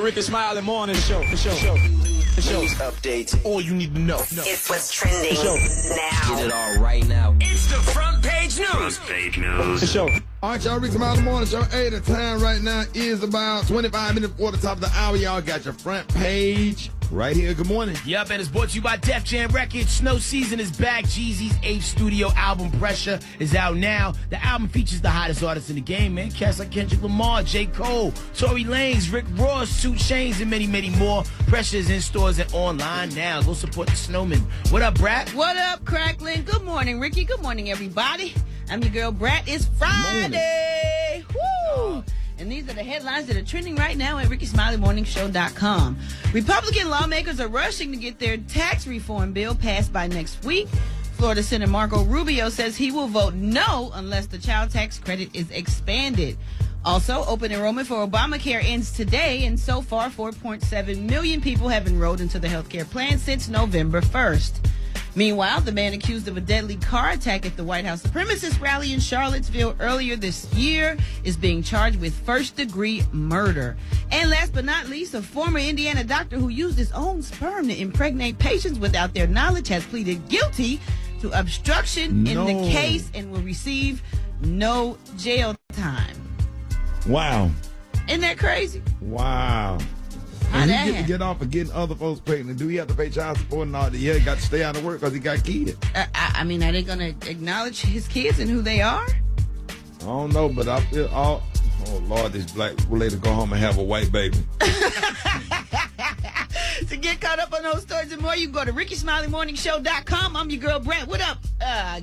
Rickey Smiley morning show. News updates. All you need to know. It's what's trending now. Get it all right now. It's the front page news. The show. All right, y'all, Rickey Smiley morning show. Hey, the time right now is about 25 minutes before the top of the hour. Y'all got your front page right here. Good morning. Yup, and it's brought to you by Def Jam Records. Snow season is back. Jeezy's 8th studio album, Pressure, is out now. The album features the hottest artists in the game, man. Cats like Kendrick Lamar, J. Cole, Tory Lanez, Rick Ross, 2 Chainz, and many, many more. Pressure is in stores and online now. Go support the snowman. What up, Brat? What up, Cracklin? Good morning, Ricky. Good morning, everybody. I'm your girl, Brat. It's Friday. Woo! And these are the headlines that are trending right now at RickySmileyMorningShow.com. Republican lawmakers are rushing to get their tax reform bill passed by next week. Florida Senator Marco Rubio says he will vote no unless the child tax credit is expanded. Also, open enrollment for Obamacare ends today, and so far, 4.7 million people have enrolled into the health care plan since November 1st. Meanwhile, the man accused of a deadly car attack at the White House supremacist rally in Charlottesville earlier this year is being charged with first-degree murder. And last but not least, a former Indiana doctor who used his own sperm to impregnate patients without their knowledge has pleaded guilty to obstruction in the case and will receive no jail time. Wow. Isn't that crazy? Wow. And he get to get off of getting other folks pregnant. Do he have to pay child support and all that? Yeah, he got to stay out of work because he got kids. I mean, are they going to acknowledge his kids and who they are? I don't know, but I feel oh Lord, this black lady go home and have a white baby. To get caught up on those stories and more, you can go to RickySmileyMorningShow.com. I'm your girl, Brett. What up,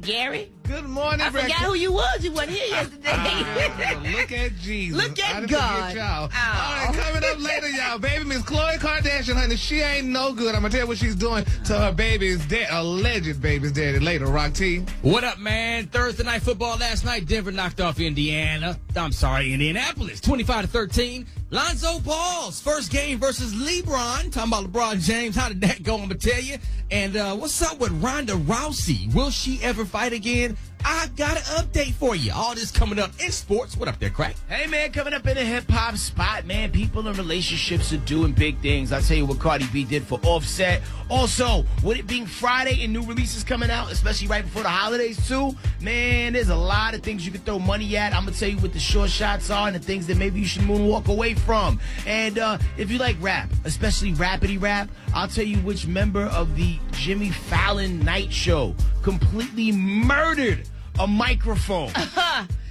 Gary? Good morning, I forgot who you was. You wasn't here yesterday. Look at Jesus. Look at I didn't God. forget y'all. Oh. All right, coming up later, y'all. Baby Miss Khloe Kardashian, honey, she ain't no good. I'm going to tell you what she's doing to her baby's dad, alleged baby's daddy later. Rock T. What up, man? Thursday night football last night. Denver knocked off Indianapolis, 25-13. Lonzo Ball's first game versus LeBron. Talking about LeBron James. How did that go? I'm going to tell you. And what's up with Ronda Rousey? Will she ever fight again? I've got an update for you. All this coming up in sports. What up there, Crack? Hey, man, coming up in a hip-hop spot, man, people in relationships are doing big things. I'll tell you what Cardi B did for Offset. Also, with it being Friday and new releases coming out, especially right before the holidays, too, man, there's a lot of things you can throw money at. I'm going to tell you what the short shots are and the things that maybe you should moonwalk away from. And if you like rap, especially rapidy rap, I'll tell you which member of the Jimmy Fallon Night Show completely murdered a microphone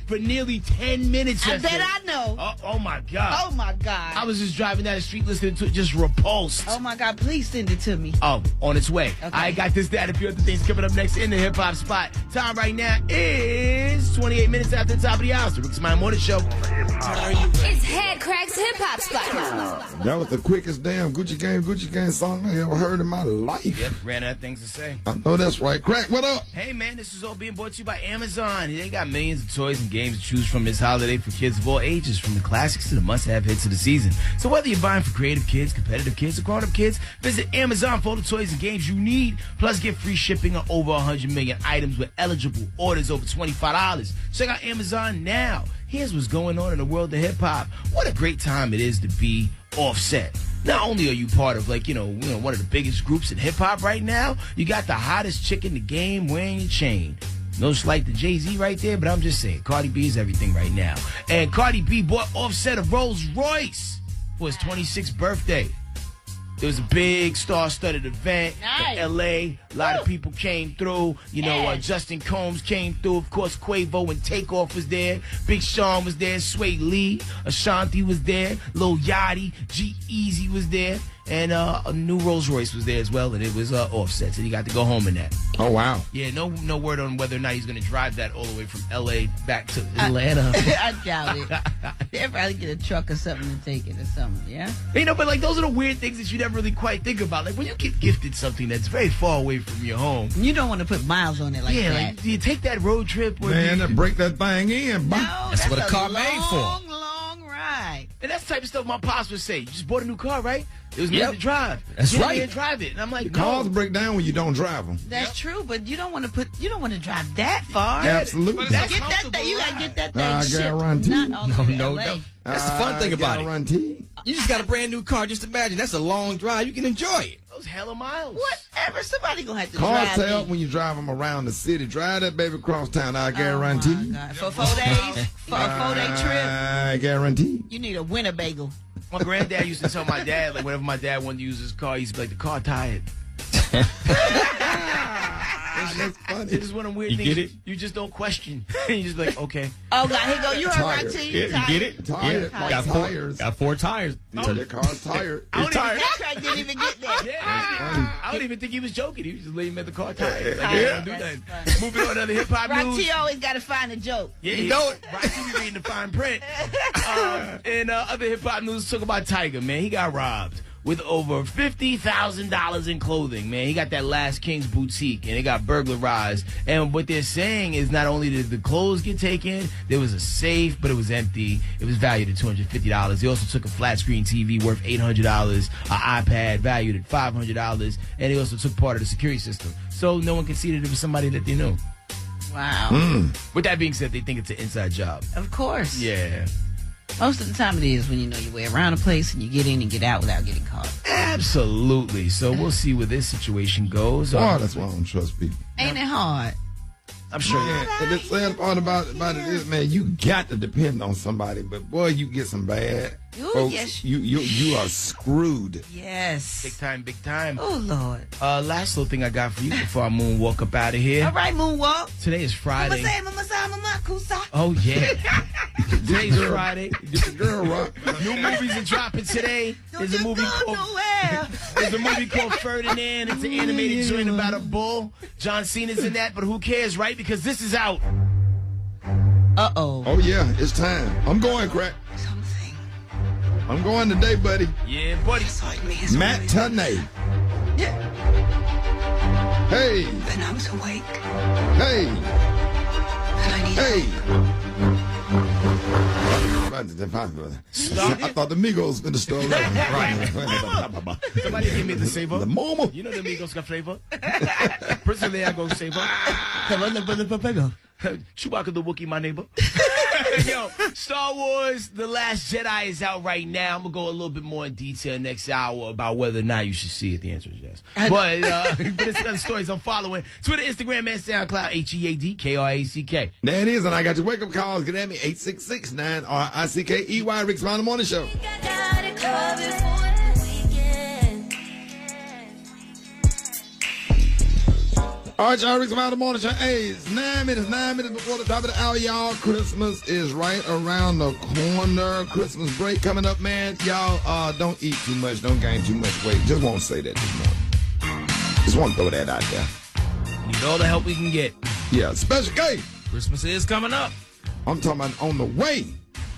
for nearly 10 minutes yesterday. I bet I know. Oh, my God. Oh, my God. I was just driving down the street listening to it, just repulsed. Oh, my God. Please send it to me. Oh, on its way. Okay. I got this, that, and a few other things coming up next in the hip-hop spot. Time right now is 28 minutes after the top of the hour. So Rickey Smiley Morning Show. It's Head Crack's Hip-Hop Spot. That was the quickest damn Gucci Gang song I ever heard in my life. Yep, ran out of things to say. I know that's right. Crack, what up? Hey, man, this is all being brought to you by Amazon. They got millions of toys and games to choose from this holiday for kids of all ages, from the classics to the must-have hits of the season. So whether you're buying for creative kids, competitive kids, or grown-up kids, visit Amazon for all the toys and games you need. Plus, get free shipping on over 100 million items with eligible orders over $25. Check out Amazon now. Here's what's going on in the world of hip-hop. What a great time it is to be Offset. Not only are you part of, one of the biggest groups in hip-hop right now, you got the hottest chick in the game wearing your chain. No slight to Jay-Z right there, but I'm just saying, Cardi B is everything right now. And Cardi B bought Offset a Rolls Royce for his 26th birthday. There was a big star-studded event in L.A. A lot of people came through. Justin Combs came through. Of course, Quavo and Takeoff was there. Big Sean was there. Sway Lee. Ashanti was there. Lil Yachty. G-Eazy was there. And a new Rolls Royce was there as well, and it was Offset, so he got to go home in that. Oh, wow. Yeah, no word on whether or not he's going to drive that all the way from L.A. back to Atlanta. I doubt it. They'll probably get a truck or something to take it or something, yeah? But those are the weird things that you never really quite think about. Like, when you get gifted something that's very far away from your home. You don't want to put miles on it like that. Yeah, like, do you take that road trip? Man, break that thing in. No, that's what a car made for. Long ride. And that's the type of stuff my pops would say. You just bought a new car, right? It was meant to drive. That's right. And drive it. And I'm like, cars break down when you don't drive them. That's true, but you don't want to drive that far. Absolutely. You gotta get that thing shipped. guarantee. Not all the way to No. LA. That's the fun thing about it. Guarantee. You just got a brand new car. Just imagine that's a long drive. You can enjoy it. Those hella miles. Whatever. Somebody gonna have to Cars drive tell me. when you drive them around the city. Drive that baby across town. I guarantee. Oh my God. For 4 days? For a 4-day trip? I guarantee. You need a winter bagel. My granddad used to tell my dad, like, whenever my dad wanted to use his car, he used to be like, the car tired. That's funny. It's just one of the weird You things get it? you just don't question. You just like, okay. Oh, God. Here go. You heard right, Tired. T. Yeah, you get it? Tired. Yeah. Like Got tires. Got 4 tires. Your car's tired. That crack didn't even get there. I don't even think he was joking. He was just leaving at the car tired. Like, Yeah. don't do That's that. Moving on to other hip-hop Right, news. T always got to find a joke. Yeah, you know it. Right, you be reading the fine print. And other hip-hop news, talk about Tiger, man. He got robbed with over $50,000 in clothing, man. He got that Last King's boutique, and it got burglarized. And what they're saying is not only did the clothes get taken, there was a safe, but it was empty. It was valued at $250. They also took a flat-screen TV worth $800, an iPad valued at $500, and they also took part of the security system. So no one could see that it was somebody that they knew. Wow. With that being said, they think it's an inside job. Of course. Yeah. Most of the time it is when you know your way around a place and you get in and get out without getting caught. Absolutely. So we'll see where this situation goes. Oh, that's why I don't trust people. Ain't it hard? I'm sure. And the sad part about it is, man, you got to depend on somebody, but boy, you get some bad Ooh, folks. yes. You are screwed. Yes. Big time, big time. Oh, Lord. Last little thing I got for you before I moonwalk up out of here. All right, Moonwalk. Today is Friday. Mama say, Mama Kusa. Oh, yeah. Today's Friday. Get the girl rock. New movies are dropping today. There's a movie called Ferdinand. It's an animated joint about a bull. John Cena's in that, but who cares, right? Because this is out. Uh-oh. Oh, yeah, it's time. I'm going, crack. Something. I'm going today, buddy. Yeah, buddy. Like me is Matt Tunney. Yeah. Hey, When I was awake hey, and I need hey. I thought the Migos been the store. Right. Somebody give me the saver. The Momo. You know the Migos got flavor. Personally, I go saver. Chewbacca the Wookiee, my neighbor. Yo, Star Wars The Last Jedi is out right now. I'm going to go a little bit more in detail next hour about whether or not you should see it. The answer is yes. But it's other stories I'm following. Twitter, Instagram, and SoundCloud, HEADKRACK. There it is, and I got your wake-up calls. Get at me, 866-9-RICKEY, Rick Smiley Morning Show. All right, y'all, Rick Smiley Morning Show. Hey, it's 9 minutes before the top of the hour, y'all. Christmas is right around the corner. Christmas break coming up, man. Y'all, don't eat too much. Don't gain too much weight. Just won't say that this morning. Just want to throw that out there. Need all the help we can get. Yeah, special K. Christmas is coming up. I'm talking about on the way.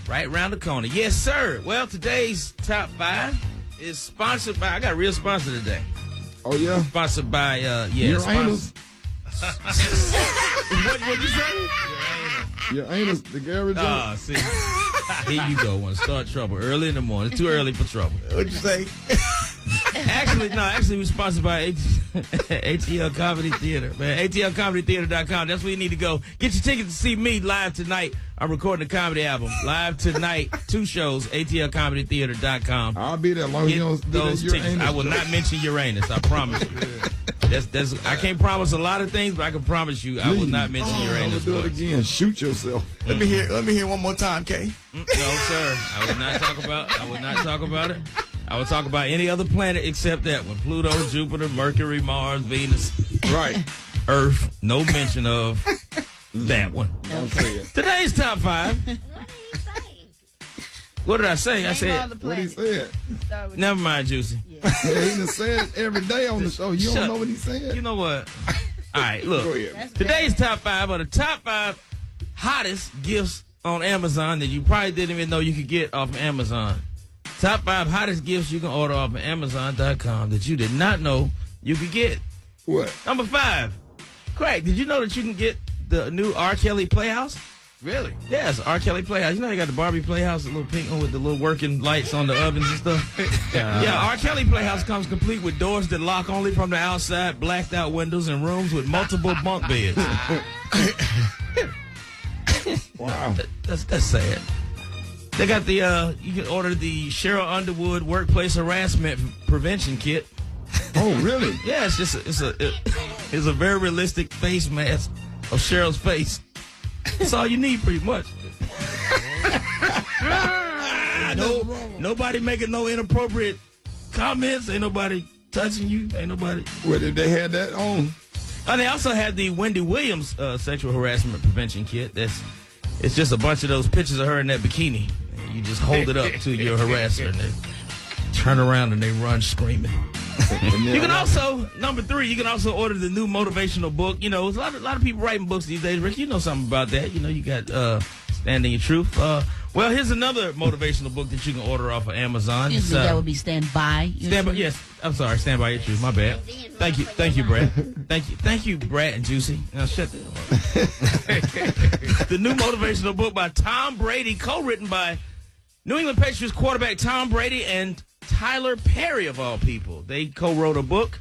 Right around the corner. Yes, sir. Well, today's top 5 is sponsored by, I got a real sponsor today. Oh, yeah? Sponsored by, Uranus. What'd you say? Uranus, the garage. See, here you go. Want to start trouble early in the morning. Too early for trouble. What'd you say? Actually, we're sponsored by ATL Comedy Theater, man. ATLComedyTheater.com. That's where you need to go. Get your tickets to see me live tonight. I'm recording a comedy album live tonight. 2 shows. ATLComedyTheater.com. I'll be there as long as you don't do those that tickets. Uranus. I will not mention Uranus. I promise you. That's. I can't promise a lot of things, but I can promise you I will not mention Uranus. Do it again. Shoot yourself. Let me hear one more time, Kay. No, sir. I will not talk about it. I will talk about any other planet except that one. Pluto, Jupiter, Mercury, Mars, Venus. Right. Earth. No mention of that one. Don't say it. Today's top 5. What did I say? I said, What he said. never mind, Juicy. Yeah, he done said it every day on the show. You Shut don't know up. what he said. You know what? All right, look. Go ahead. Today's top 5 are the top 5 hottest gifts on Amazon that you probably didn't even know you could get off of Amazon. Top 5 hottest gifts you can order off of Amazon.com that you did not know you could get. What? Number 5. Craig, did you know that you can get the new R. Kelly Playhouse? Really? Yes, R. Kelly Playhouse. You know they got the Barbie Playhouse, the little pink one with the little working lights on the ovens and stuff. Yeah, R. Kelly Playhouse comes complete with doors that lock only from the outside, blacked out windows, and rooms with multiple bunk beds. Wow. That's sad. They got the you can order the Cheryl Underwood Workplace Harassment Prevention Kit. Oh, really? Yeah, it's a very realistic face mask of Cheryl's face. That's all you need, pretty much. Nobody making no inappropriate comments. Ain't nobody touching you. Ain't nobody. Well, did they had that on? And they also had the Wendy Williams Sexual Harassment Prevention Kit. It's just a bunch of those pictures of her in that bikini. And you just hold it up to your harasser, and they turn around and they run screaming. You can also, number 3, you can also order the new motivational book. You know, there's a lot of people writing books these days. Rick, you know something about that. You know, you got Stand in Your Truth. Well, here's another motivational book that you can order off of Amazon. Usually that would be Stand By Your Truth. Yes, I'm sorry, Stand By Your Truth. My bad. Thank you, Brad. Thank you, Brad and Juicy. Now shut that up. The new motivational book by Tom Brady, co-written by New England Patriots quarterback Tom Brady and Tyler Perry, of all people. They co-wrote a book,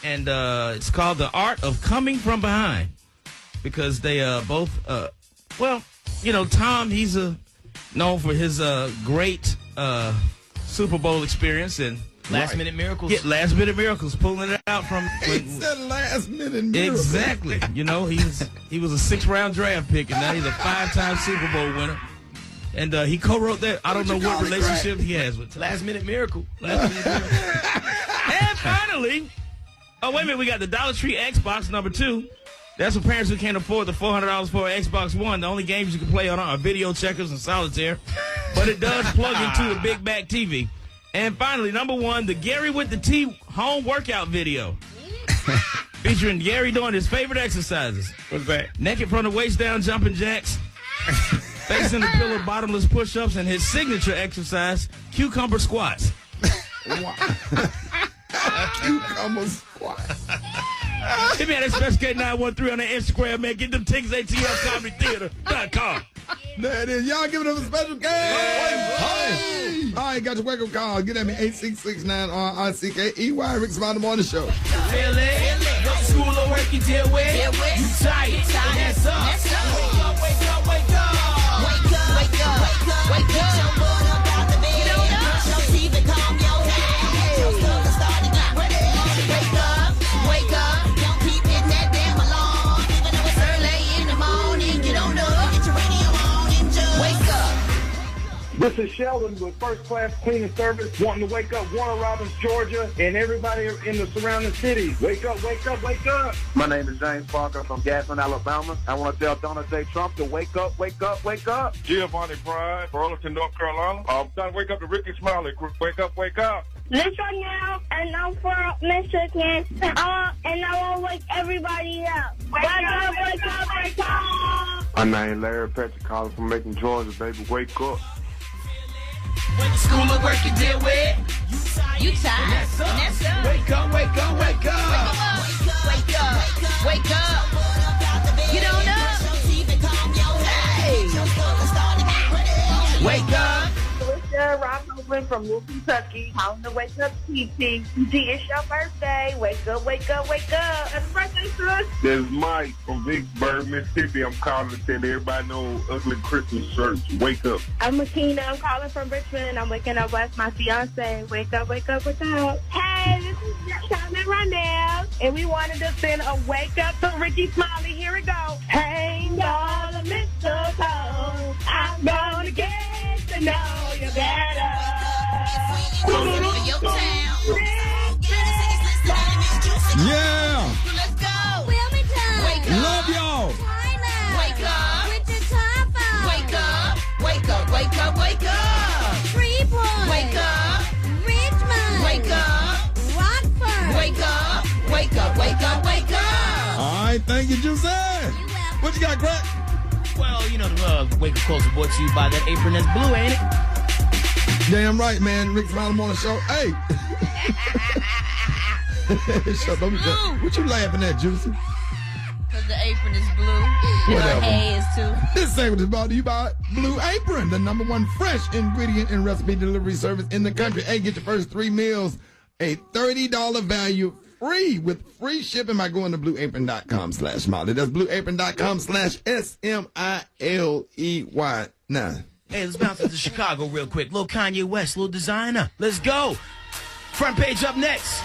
and it's called The Art of Coming From Behind, because they both, well, you know, Tom, he's known for his great Super Bowl experience and last-minute miracles. Yeah, last-minute miracles, pulling it out from. It's that last-minute miracle. Exactly. You know, he was a 6th-round draft pick, and now he's a 5-time Super Bowl winner. And he co-wrote that. I don't know what relationship he has with Last-minute miracle. And finally, oh, wait a minute, we got the Dollar Tree Xbox number 2. That's for parents who can't afford the $400 for an Xbox One. The only games you can play on are video checkers and solitaire. But it does plug into a big back TV. And finally, number 1, the Gary with the T home workout video. Featuring Gary doing his favorite exercises. What's that? Naked from the waist down, jumping jacks. Facing the pillow, bottomless push-ups, and his signature exercise, cucumber squats. Cucumber squats. Hit me at ExpressK913 on the Instagram, man. Get them tickets, ATLComedyTheater.com. There it is. Y'all giving them a special game. Hey. All right, got your wake-up call. Get at me, 866-9-RICKEY. Rickey Smiley Morning Show. Really? What school or work you deal with? You tired. That's up. Wake up. Wake up. This is Sheldon with First Class Cleaning Service, wanting to wake up Warner Robins, Georgia, and everybody in the surrounding cities. Wake up, wake up, wake up. My name is James Parker from Gadsden, Alabama. I want to tell Donald J. Trump to wake up, wake up, wake up. Giovanni Pride, Burlington, North Carolina. I'm trying to wake up to Rickey Smiley. Wake up, wake up. This one now, and I'm from Michigan, and I want to wake everybody up. Wake up, wake up, wake up. My name is Larry Patrick, calling from Macon, Georgia, baby. Wake up. What school or work you deal with? You tired. And that's up. Wake up. Wake up. Get on up. Hey. Wake up. Alicia Robinson from Louisville, Kentucky. Calling to wake up, TT. It's your birthday. Wake up, wake up, wake up. Happy birthday, sis. This is Mike from Vicksburg, Mississippi. I'm calling to tell everybody know ugly Christmas shirts. Wake up. I'm Makina. I'm calling from Richmond, and I'm waking up with my fiance. Wake up, wake up, wake up. Hey, this is Shannon Rondell, and we wanted to send a wake up to Rickey Smiley. Here we go. Hang all the mistletoe. I'm gonna get to know you better. Yeah. Let's go. Wake up. Love y'all. Wake up. With your top on. Wake up. Wake up. Wake up. Wake up. Freeport. Wake up. Richmond. Wake up. Rockford. Wake up. Wake up. Wake up. Wake up. All right, thank you, Juicy. What you got, Crack? Well, you know, the Wake Up Close brought to you by that apron that's blue, ain't it? Damn right, man. Rickey Smiley Morning Show. Hey. Shut up. What you laughing at, Juicy? Because the apron is blue. And Whatever. our hay is too. This segment is brought to you by Blue Apron, the #1 fresh ingredient and recipe delivery service in the country. Hey, get your first 3 meals, a $30 value free with free shipping by going to blueapron.com/Smiley. That's blueapron.com/SMILEY. Now, Hey, let's bounce into Chicago real quick. Little Kanye West, little designer. Let's go. Front page up next.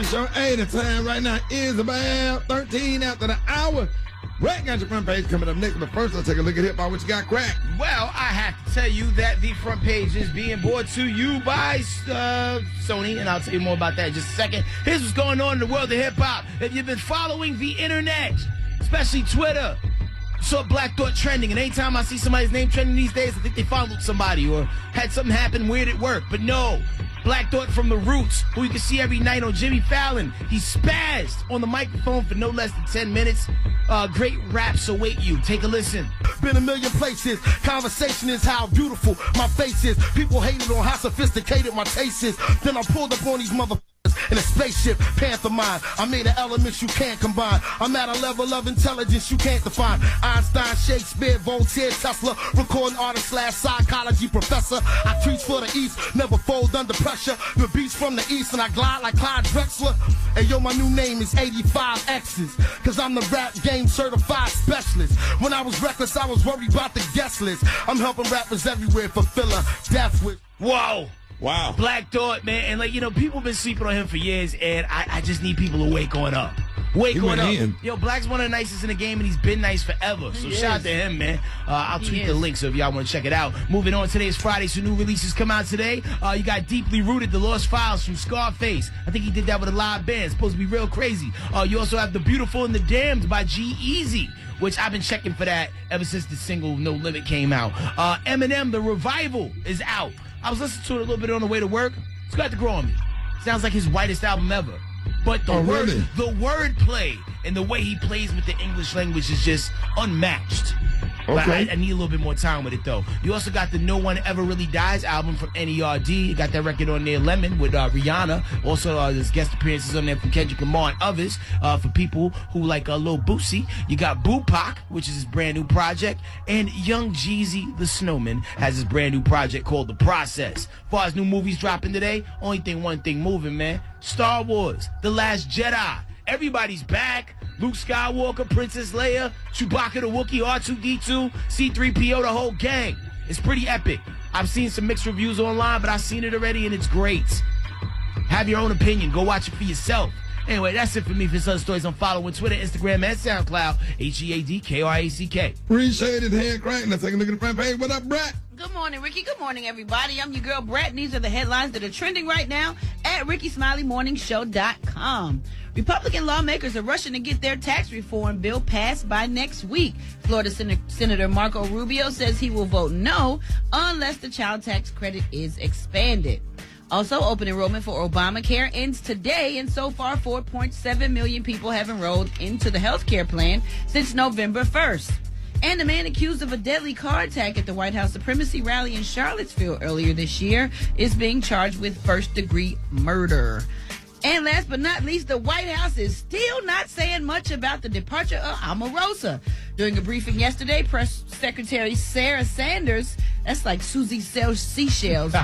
Show 8 the time right now is about 13 after the hour. Brett got your front page coming up next, but first let's take a look at hip-hop. What you got, Crack? Well, I have to tell you that the front page is being brought to you by Sony, and I'll tell you more about that in just a second. Here's what's going on in the world of hip-hop. If you've been following the internet, especially Twitter, saw Black Thought trending, and anytime I see somebody's name trending these days, I think they followed somebody or had something happen weird at work. But no, Black Thought from The Roots, who you can see every night on Jimmy Fallon. He spazzed on the microphone for no less than 10 minutes. Great raps await you. Take a listen. Been a million places. Conversation is how beautiful my face is. People hated on how sophisticated my taste is. Then I pulled up on these motherfuckers in a spaceship, panther mind. I made an elements you can't combine. I'm at a level of intelligence you can't define. Einstein, Shakespeare, Voltaire, Tesla, recording artist / psychology professor. I preach for the East, never fold under pressure. The beats from the East and I glide like Clyde Drexler. Hey yo, my new name is 85 X's, cause I'm the rap game certified specialist. When I was reckless, I was worried about the guest list. I'm helping rappers everywhere fulfill a death wish. Whoa. Wow. Black Thought, man. And, like, you know, people been sleeping on him for years, and I just need people to wake on up. Wake on up. Yo, Black's one of the nicest in the game, and he's been nice forever. So shout out to him, man. I'll tweet the link so if y'all want to check it out. Moving on, today is Friday, so new releases come out today. You got Deeply Rooted, The Lost Files from Scarface. I think he did that with a live band. It's supposed to be real crazy. You also have The Beautiful and the Damned by G-Eazy, which I've been checking for that ever since the single No Limit came out. Eminem, The Revival, is out. I was listening to it a little bit on the way to work. It's got to grow on me. Sounds like his whitest album ever. But the wordplay and the way he plays with the English language is just unmatched. Okay. I need a little bit more time with it, though. You also got the No One Ever Really Dies album from NERD. You got that record on there, Lemon, with Rihanna. Also, there's guest appearances on there from Kendrick Lamar and others. For people who like Lil Boosie, you got Bupac, which is his brand new project. And Young Jeezy, the Snowman, has his brand new project called The Process. As far as new movies dropping today, one thing moving, man. Star Wars, The Last Jedi. Everybody's back. Luke Skywalker, Princess Leia, Chewbacca the Wookiee, R2-D2, C-3PO, the whole gang. It's pretty epic. I've seen some mixed reviews online, but I've seen it already, and it's great. Have your own opinion. Go watch it for yourself. Anyway, that's it for me. For some stories, I'm following Twitter, Instagram, and SoundCloud. HEADKRACK. Appreciate it, hand crank. Let's take a look at the front page. What up, Brett? Good morning, Ricky. Good morning, everybody. I'm your girl, Brett, and these are the headlines that are trending right now at RickySmileyMorningShow.com. Republican lawmakers are rushing to get their tax reform bill passed by next week. Florida Senator Marco Rubio says he will vote no unless the child tax credit is expanded. Also, open enrollment for Obamacare ends today, and so far 4.7 million people have enrolled into the health care plan since November 1st. And the man accused of a deadly car attack at the White House Supremacy rally in Charlottesville earlier this year is being charged with first-degree murder. And last but not least, the White House is still not saying much about the departure of Omarosa. During a briefing yesterday, Press Secretary Sarah Sanders, that's like Susie sells seashells.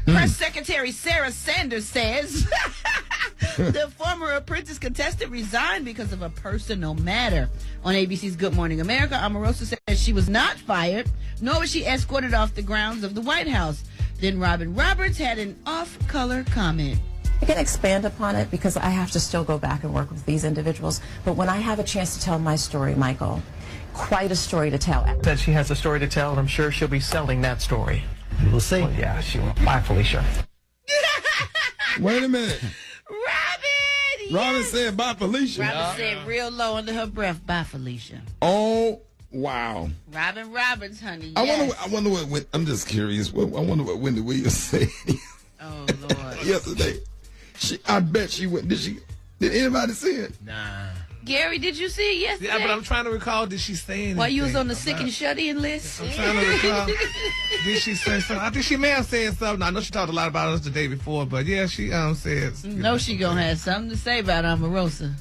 Press Secretary Sarah Sanders says the former apprentice contestant resigned because of a personal matter. On ABC's Good Morning America, Omarosa said she was not fired, nor was she escorted off the grounds of the White House. Then Robin Roberts had an off-color comment. I can expand upon it because I have to still go back and work with these individuals. But when I have a chance to tell my story, Michael, quite a story to tell. That she has a story to tell, and I'm sure she'll be selling that story. We'll see. Well, yeah, she will. Bye, Felicia. Wait a minute. Robin! Robin said bye, Felicia. Robin said real low under her breath, bye, Felicia. Oh, wow. Robin Roberts, honey. I Yes. wonder what, I'm just curious. I wonder what Wendy Williams said. Oh, Lord. Yesterday. I bet she went. Did anybody see it? Nah. Gary, did you see it yesterday? Yeah, but I'm trying to recall, did she say anything? While you was on the sick and shut-in list? I'm trying to recall. Did she say something? I think she may have said something. I know she talked a lot about us the day before, but yeah, she said. No, she gonna have something to say about Omarosa.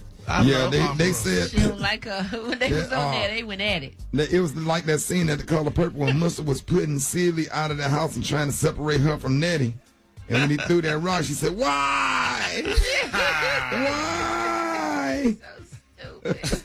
They said. She don't like her. When they was on there, they went at it. It was like that scene at The Color Purple when Mustard was putting Celie out of the house and trying to separate her from Nettie. And when he threw that rock, she said, "Why? Why?" So stupid.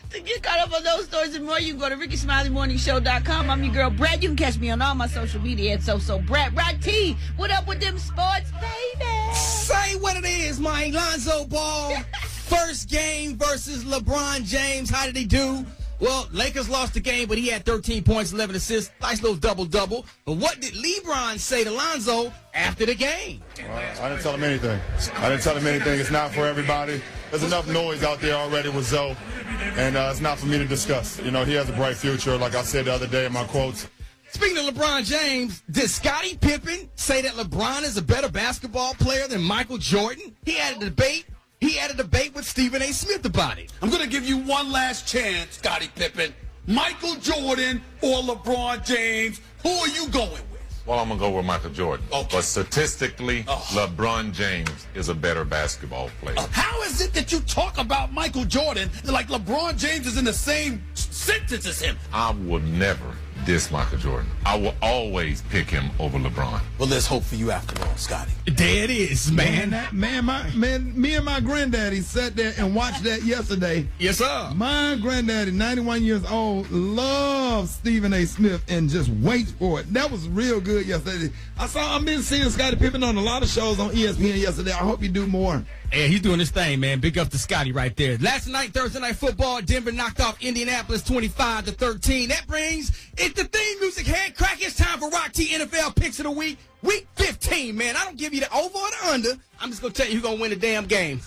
To get caught caught up on those stories and more, you can go to RickySmileyMorningShow.com. I'm your girl, Brad. You can catch me on all my social media at Brad. Right, T, what up with them sports, baby? Say what it is, man. Lonzo Ball, first game versus LeBron James. How did he do? Well, Lakers lost the game, but he had 13 points, 11 assists. Nice little double-double. But what did LeBron say to Lonzo after the game? I didn't tell him anything. It's not for everybody. There's enough noise out there already with Zoe, and it's not for me to discuss. You know, he has a bright future, like I said the other day in my quotes. Speaking of LeBron James, did Scottie Pippen say that LeBron is a better basketball player than Michael Jordan? He had a debate. With Stephen A. Smith about it. I'm going to give you one last chance, Scottie Pippen. Michael Jordan or LeBron James, who are you going with? Well, I'm going to go with Michael Jordan. Okay. But statistically, LeBron James is a better basketball player. How is it that you talk about Michael Jordan like LeBron James is in the same sentence as him? I will never diss Michael Jordan. I will always pick him over LeBron. Well, there's hope for you after all, Scotty. There it is, man. Me and my granddaddy sat there and watched that yesterday. Yes, sir. My granddaddy, 91 years old, loves Stephen A. Smith and just waits for it. That was real good yesterday. I've been seeing Scottie Pippen on a lot of shows on ESPN yesterday. I hope you do more. Yeah, he's doing his thing, man. Big up to Scotty right there. Last night, Thursday Night Football, Denver knocked off Indianapolis 25-13. That brings it to theme music head crack. It's time for Rock T NFL Picks of the Week. Week 15, man. I don't give you the over or the under. I'm just going to tell you who's going to win the damn game.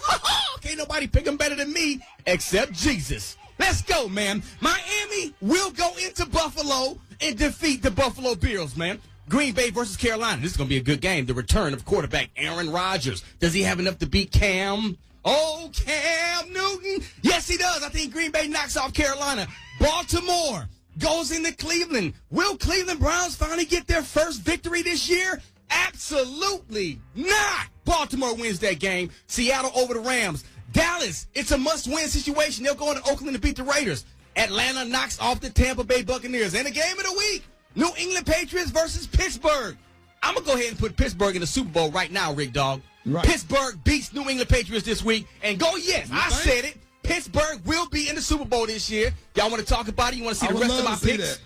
Can't nobody pick them better than me except Jesus. Let's go, man. Miami will go into Buffalo and defeat the Buffalo Bills, man. Green Bay versus Carolina. This is going to be a good game. The return of quarterback Aaron Rodgers. Does he have enough to beat Cam? Oh, Cam Newton. Yes, he does. I think Green Bay knocks off Carolina. Baltimore goes into Cleveland. Will Cleveland Browns finally get their first victory this year? Absolutely not. Baltimore wins that game. Seattle over the Rams. Dallas, it's a must-win situation. They'll go into Oakland to beat the Raiders. Atlanta knocks off the Tampa Bay Buccaneers. And the game of the week, New England Patriots versus Pittsburgh. I'm going to go ahead and put Pittsburgh in the Super Bowl right now, Rick Dog. Right. Pittsburgh beats New England Patriots this week. And go, yes, I said it. Pittsburgh will be in the Super Bowl this year. Y'all want to talk about it? You want to see the rest of my picks?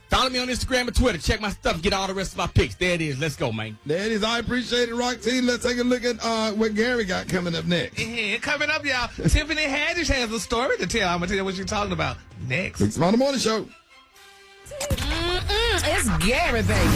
Follow me on Instagram and Twitter. Check my stuff. Get all the rest of my picks. There it is. Let's go, man. There it is. I appreciate it, Rock Team. Let's take a look at what Gary got coming up next. Yeah, coming up, y'all. Tiffany Haddish has a story to tell. I'm going to tell you what she's talking about next. It's on the morning show. It's Gary, baby.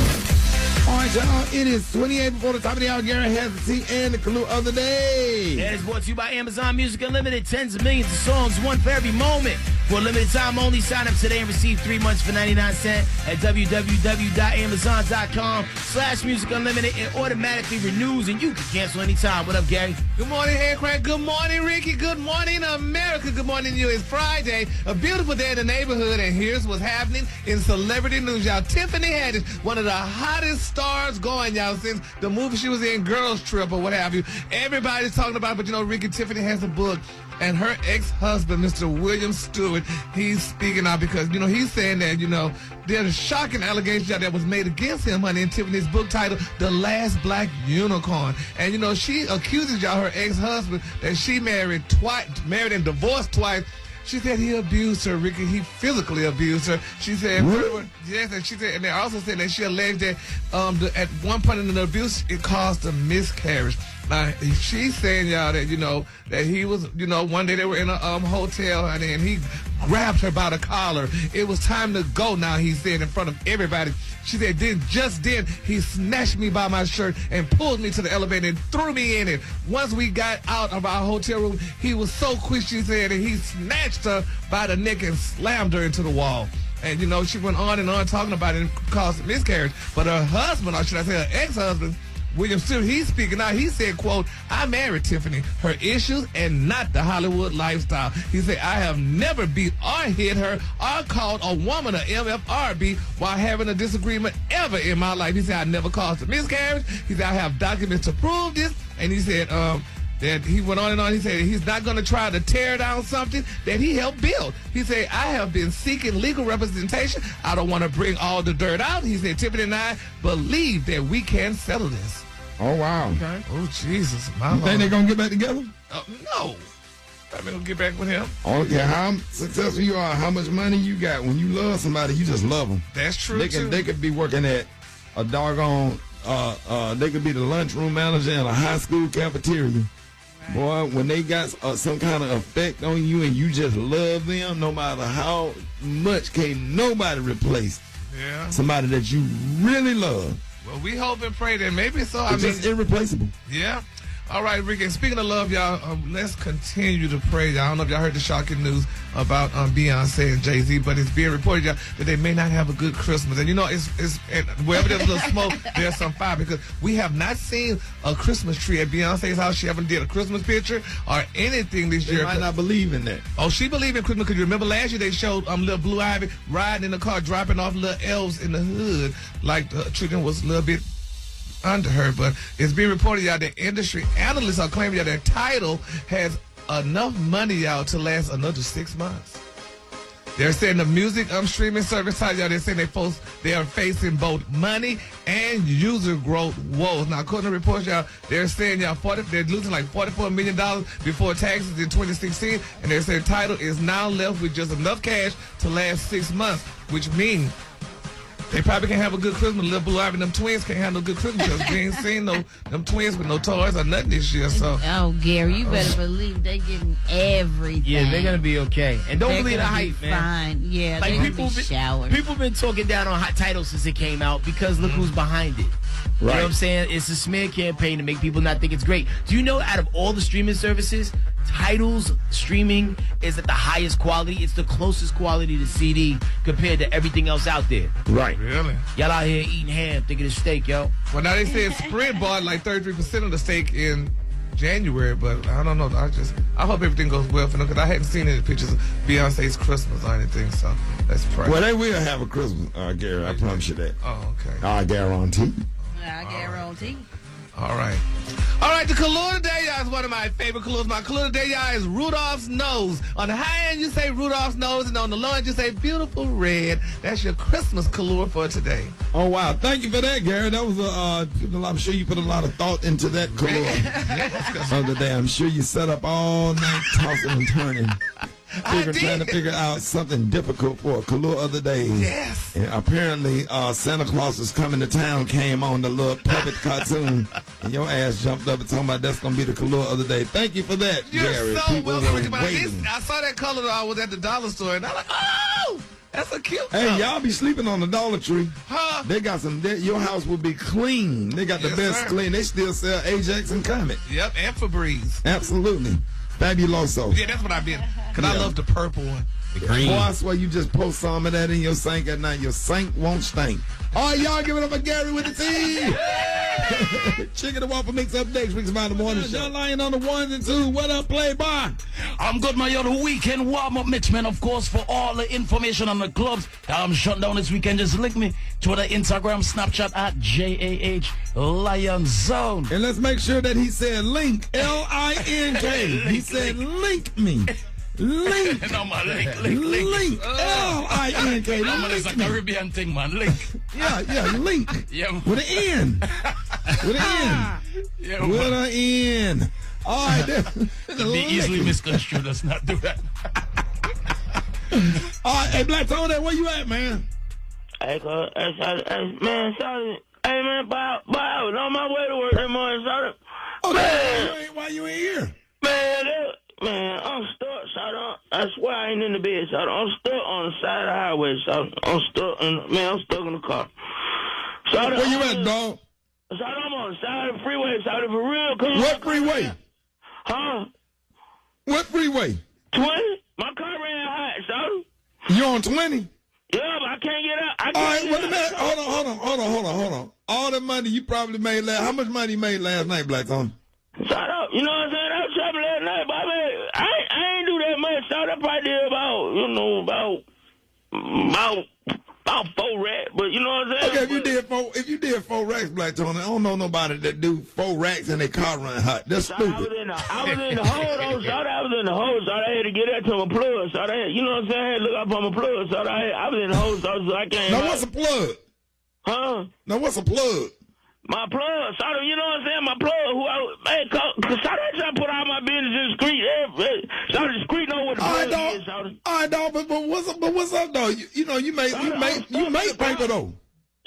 All right, y'all. It is 28 before the top of the hour. Gary has the tea and the clue of the day. That is brought to you by Amazon Music Unlimited. Tens of millions of songs, one for every moment. For a limited time only, sign up today and receive 3 months for 99 cents at www.amazon.com/Music Unlimited. It automatically renews and you can cancel anytime. What up, Gary? Good morning, Headcrack. Good morning, Ricky. Good morning, America. Good morning to you. It's Friday, a beautiful day in the neighborhood, and here's what's happening in celebrity news, y'all. Tiffany Haddish, one of the hottest stars going, y'all, since the movie she was in, Girls Trip or what have you. Everybody's talking about it, but you know, Ricky, Tiffany has a book. And her ex-husband, Mr. William Stewart, he's speaking out because, you know, he's saying that, you know, there's shocking allegations that was made against him, honey, in Tiffany's book titled The Last Black Unicorn. And, you know, she accuses y'all, her ex-husband, that she married and divorced twice. She said he abused her, Ricky. He physically abused her. She said, yes, and she said, and they also said that she alleged that at one point in the abuse, it caused a miscarriage. Now, she's saying, y'all, that, you know, that he was, you know, one day they were in a hotel, and he grabbed her by the collar. It was time to go now, he said, in front of everybody. She said, just then, he snatched me by my shirt and pulled me to the elevator and threw me in it. Once we got out of our hotel room, he was so quick, she said, and he snatched her by the neck and slammed her into the wall. And, you know, she went on and on talking about it and caused a miscarriage. But her husband, or should I say her ex-husband, William Stewart, he's speaking out. He said, quote, I married Tiffany, her issues and not the Hollywood lifestyle. He said, I have never beat or hit her or called a woman a MFRB while having a disagreement ever in my life. He said, I never caused a miscarriage. He said, I have documents to prove this. And he said, that he went on and on. He said he's not going to try to tear down something that he helped build. He said, I have been seeking legal representation. I don't want to bring all the dirt out. He said, Tiffany and I believe that we can settle this. Oh, wow. Okay. Oh, Jesus. You think they're going to get back together? No. I'm going to get back with him. I don't care how successful you are, how much money you got. When you love somebody, you just love them. That's true, too. They could be working at a doggone, they could be the lunchroom manager in a high school cafeteria. Right. Boy, when they got some kind of effect on you and you just love them, no matter how much, can't nobody replace somebody that you really love. Well, we hope and pray that maybe so. It's just irreplaceable. Yeah. All right, Rick. And speaking of love, y'all, let's continue to pray. I don't know if y'all heard the shocking news about Beyonce and Jay-Z, but it's being reported, y'all, that they may not have a good Christmas. And you know, it's and wherever there's a little smoke, there's some fire, because we have not seen a Christmas tree at Beyonce's house. She haven't did a Christmas picture or anything this year. They might not believe in that. Oh, she believe in Christmas, because you remember last year they showed little Blue Ivy riding in the car, dropping off little elves in the hood, like the children was a little bit under her. But it's being reported, y'all, that industry analysts are claiming, y'all, that Tidal has enough money, y'all, to last another 6 months. They're saying the music streaming service, y'all, they're saying they are facing both money and user growth woes. Now, according to reports, y'all, they're saying, y'all, they're losing like $44 million before taxes in 2016, and they're saying Tidal is now left with just enough cash to last 6 months, which means they probably can't have a good Christmas. Little Blue Ivy and them twins can't have no good Christmas, because we ain't seen them twins with no toys or nothing this year. So, Gary, you better believe they getting everything. Yeah, they're gonna be okay. And don't believe the hype, man. Fine. Yeah, like they're gonna be showered. People been talking down on Tidal since it came out, because look who's behind it. Right. You know what I'm saying? It's a smear campaign to make people not think it's great. Do you know, out of all the streaming services, Tidal's streaming is at the highest quality? It's the closest quality to CD compared to everything else out there. Right. Really? Y'all out here eating ham, thinking it's steak, yo. Well, now they said Sprint bought like 33% of the steak in January, but I don't know. I hope everything goes well for them, because I hadn't seen any pictures of Beyonce's Christmas or anything, so let's pray. Well, they will have a Christmas, Gary. I promise you that. Oh, okay. I guarantee. I guarantee. All right. All right, the color today, y'all, is one of my favorite colors. My color today, y'all, is Rudolph's nose. On the high end, you say Rudolph's nose, and on the low end, you say beautiful red. That's your Christmas color for today. Oh, wow. Thank you for that, Gary. That was I'm sure you put a lot of thought into that color of the day. I'm sure you set up all night tossing and turning. Trying to figure out something difficult for a color of the day. Yes. And apparently, Santa Claus is coming to town came on the little puppet cartoon, and your ass jumped up and talking about that's going to be the color of the day. Thank you for that, You're Gary. so People welcome. were waiting. I saw that color though. I was at the dollar store, and I'm like, oh, that's a cute color. Hey, y'all be sleeping on the Dollar Tree. Huh? They got your house will be clean. They got the best clean. They still sell Ajax and Comet. Yep, and Febreze. Absolutely. Fabuloso. Yeah, that's what I've been. Because I love the purple one. The green. Boy, I swear you just post some of that in your sink at night. Your sink won't stink. All right, y'all give it up for Gary with the T. Chicken and Waffle Mix updates. Rickey Smiley Morning Show. John Lyon on the 1 and 2. What up, Playboy? I'm good, my other weekend warm-up mix, man. Of course, for all the information on the clubs I'm shut down this weekend, just link me. Twitter, Instagram, Snapchat at JAH Lion Zone. And let's make sure that he said link, L-I-N-K. He said link me. Link. No, man, link. Link. L-I-N-K. No, man, it's a Caribbean thing, man. Link. Yeah, link. Yeah, man. With an N. With an N. Yeah, with an N. All right. Be easily misconstrued. Let's not do that. All right, hey, Black Tony, where you at, man? Hey, man, sorry. Hey, man, Bob, I was on my way to work this morning, sorry. Oh, man. Why you ain't here? Man, I'm stuck, so I swear I ain't in the bed, so I'm stuck on the side of the highway, so I'm stuck in the car. So where you at, dog? So I'm on the side of the freeway, so for real. What freeway? Huh? What freeway? 20? My car ran hot, so. You on 20? Yeah, but I can't get out. All right, wait a minute. Hold on. All the money you probably made how much money you made last night, Black Tony? Shut up. You know what I'm saying? I was shopping last night, but I ain't do that much. So I probably did about 4 racks. But you know what I'm saying? Okay, if you did 4 racks, Black Tony, I don't know nobody that do 4 racks and their car run hot. That's stupid. I was in the hole, though. So I was in the hole, so I had to get that to my plug. So you know what I'm saying? I had to look up on my plug. So I was in the hole, so I can't. Now, what's a plug? Huh? Now, what's a plug? My plug, Sauter, you know what I'm saying? My plug, cause Sauter trying to put all my business in the street. Sauter, the street know what the plug is, Sauter. All right, dog, but what's up, though? You make paper, though.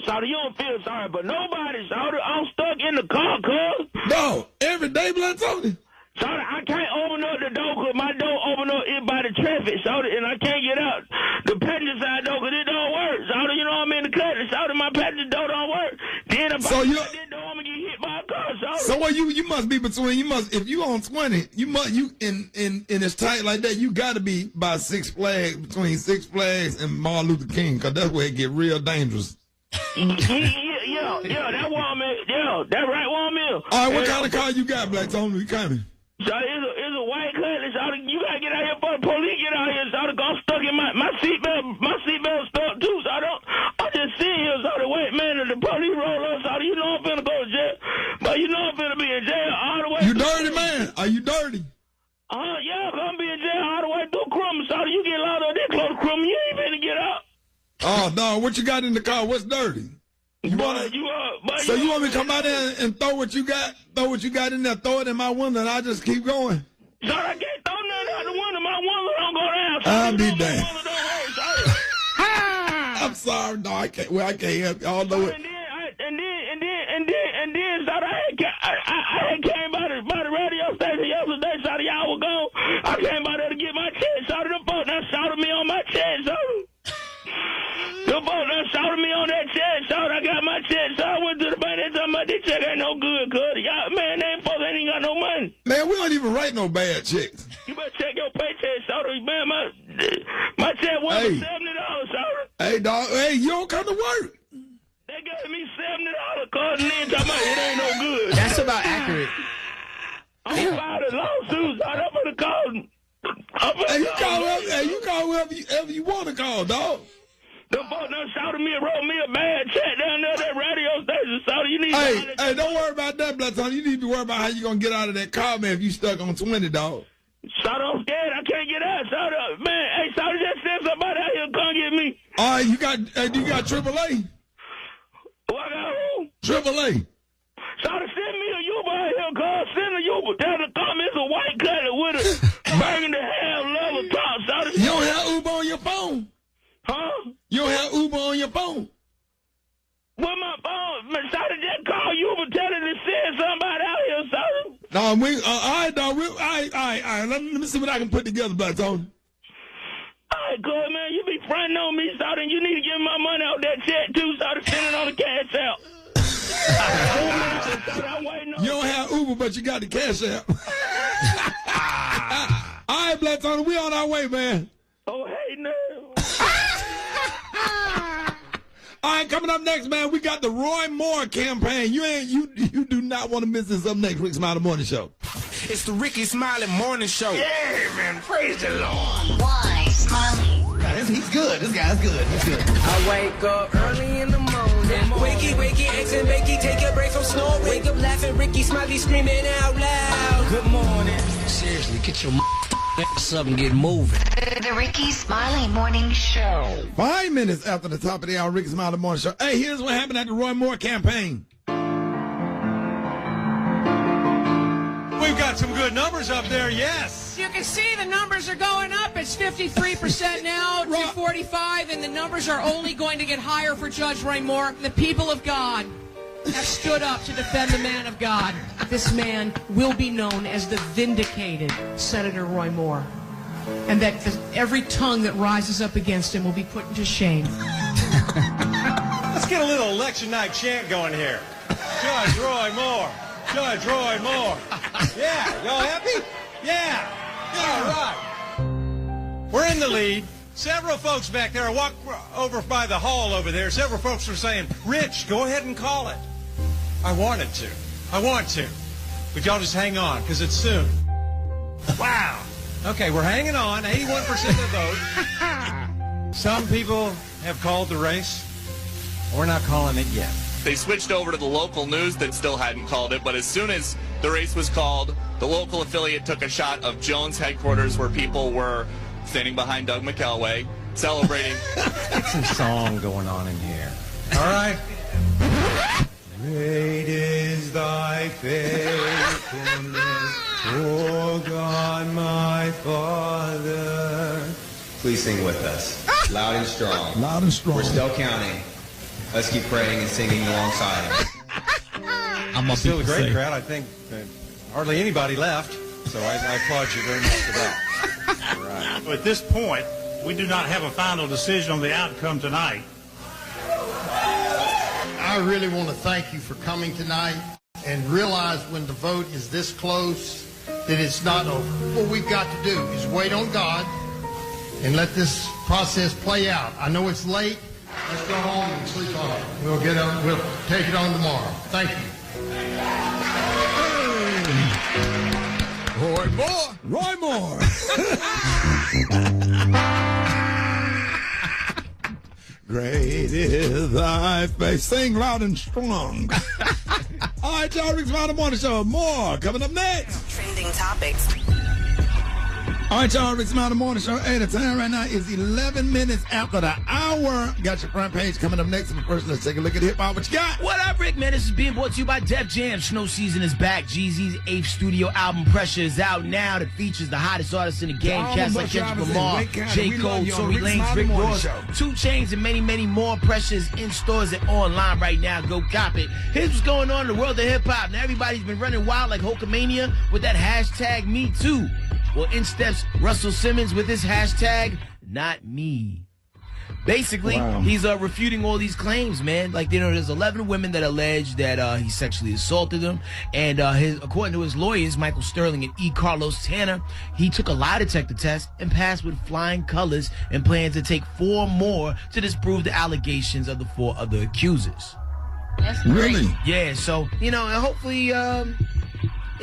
Sauter, you don't feel sorry, but nobody, Sauter, I'm stuck in the car, cuz. No, every day, Blood Tony. Sauter, I can't open up the door because my door open up in by the traffic, Sauter, and I can't get out the passenger side door because it don't work, Sauter. You know I'm in the cut, Sauter, my passenger door don't work. Then if I get that door, I'm gonna get hit by a car, Sauter. So what you must be if you on 20, you in it's tight like that, you got to be by Six Flags, between Six Flags and Martin Luther King, because that's where it get real dangerous. Yeah, that one man, that right one man. All right, what kind of car you got, Black Tony? We coming. So it's a white Cutlass. You gotta get out here for the police. Get out here. So I'm stuck in my seatbelt. My seatbelt stuck too. So I'm just sitting here. So the white man and the police roll up. So you know I'm finna go to jail. But you know I'm finna be in jail all the way. You dirty, man? Are you dirty? Yeah, I'm be in jail all the way through criminal. So you get locked up that close to criminal, you ain't finna get out. Oh no, what you got in the car? What's dirty? You want me to come out there and throw what you got in there, throw it in my window, and I just keep going? So I can't throw nothing out the window. My window don't go down. I'll be damned. I'm sorry, no, I can't. Well, I can't help you. I don't know it. And then, so I came by the radio station yesterday. So y'all were gone. I came by there to get my check. So them folks done shouted me on my check. So them folks done shouted me on that check. So I got my check. So I went to the bank. They talking about this check ain't no good, cuz. Y'all, man, they folks ain't even got no money. Man, we don't even write no bad checks. You better check your paycheck, Sauter. Man, my check was $70, Sauter. Hey, dog. Hey, you don't come to work. They gave me $70, cuz, and then talking about it ain't no good. That's about accurate. I'm filed a lawsuit, Sauter. I'm gonna call. Hey, you call whoever you want to call, dog. Them folks done shouted me and wrote me a bad check down there at that radio station, Sauter. You need Hey, don't worry about that, Blood Tony. You need to worry about how you gonna get out of that car, man, if you stuck on 20, dog. Sauter, I'm scared. I can't get out, Sauter. Man, hey, Sauter, just send somebody out here to come get me. All right, you got AAA? What I got who? AAA. Sauter, send me a Uber out here, cuz. Send a Uber down the car. It's a white Cutlass with a burgundy half leather top, Sauter. You don't have Uber on your phone? Huh? You don't have Uber on your phone? With my phone, man, Sauter, just call Uber, tell her to send somebody out here, Sauter. No, all right, dog. All right. Let me see what I can put together, Black Tony. All right, good, man. You be fronting on me, Sauter, and you need to give me my money out that check, too, Sauter. Send it on the cash out. You don't have Uber, but you got the cash app. All right, Black Tony, we on our way, man. Oh, hey, no. All right, coming up next, man, we got the Roy Moore campaign. You do not want to miss this up next, Rickey Smiley Morning Show. It's the Rickey Smiley Morning Show. Yeah, man. Praise the Lord. Why, Smiley? He's good. This guy's good. He's good. I wake up early in the morning. Wakey, eggs and bakey, take a break from snoring. Wake up laughing, Rickey Smiley screaming out loud. Good morning. Seriously, get your ass up and get moving. The Rickey Smiley Morning Show. 5 minutes after the top of the hour, Rickey Smiley Morning Show. Hey, here's what happened at the Roy Moore campaign. We've got some good numbers up there, yes. You can see the numbers are going up. It's 53% now to 45, and the numbers are only going to get higher for Judge Roy Moore. The people of God have stood up to defend the man of God. This man will be known as the vindicated Senator Roy Moore, and that every tongue that rises up against him will be put to shame. Let's get a little election night chant going here. Judge Roy Moore. Judge Roy Moore. Yeah, y'all happy? Yeah. All right. We're in the lead. Several folks back there, I walked over by the hall over there, several folks were saying, Rich, go ahead and call it. I want to. But y'all just hang on, because it's soon. Wow. Okay, we're hanging on, 81% of the vote. Some people have called the race. We're not calling it yet. They switched over to the local news that still hadn't called it, but as soon as the race was called, the local affiliate took a shot of Jones headquarters where people were standing behind Doug McElway, celebrating. Get some song going on in here. All right. Ladies thy faithfulness, O God, my Father. Please sing with us. Loud and strong. Loud and strong. We're still counting. Let's keep praying and singing alongside him. I'm still a great crowd. I think hardly anybody left, so I applaud you very much for that. All right. At this point, we do not have a final decision on the outcome tonight. I really want to thank you for coming tonight and realize when the vote is this close that it's not over. What we've got to do is wait on God and let this process play out. I know it's late. Let's go home and sleep on it. We'll take it on tomorrow. Thank you. Roy Moore. Roy Moore. Great is thy faith. Sing loud and strong. All right, y'all. Rickey Smiley Morning Show. More coming up next. Trending topics. All right, y'all. Rickey Smiley Morning Show. Hey, the time right now is 11 minutes after the hour. Got your front page coming up next. But first, let's take a look at hip hop. What you got? What up, Rick? Man, this is being brought to you by Def Jam. Snow season is back. Jeezy's 8th studio album, Pressure, is out now. That features the hottest artists in the game. Cats like Kendrick Lamar, J. Cole, Tory Lanez, Rick Ross, 2 Chainz, and many, many more. Pressure is in stores and online right now. Go cop it. Here's what's going on in the world of hip hop. Now, everybody's been running wild like Hulkamania with that hashtag #MeToo. Well, in steps Russell Simmons with his hashtag #NotMe. Basically, he's refuting all these claims, man. Like, there's 11 women that allege that he sexually assaulted them. And according to his lawyers, Michael Sterling and E. Carlos Tanner, he took a lie detector test and passed with flying colors and plans to take 4 more to disprove the allegations of the 4 other accusers. That's great. Really? Yeah, so, hopefully...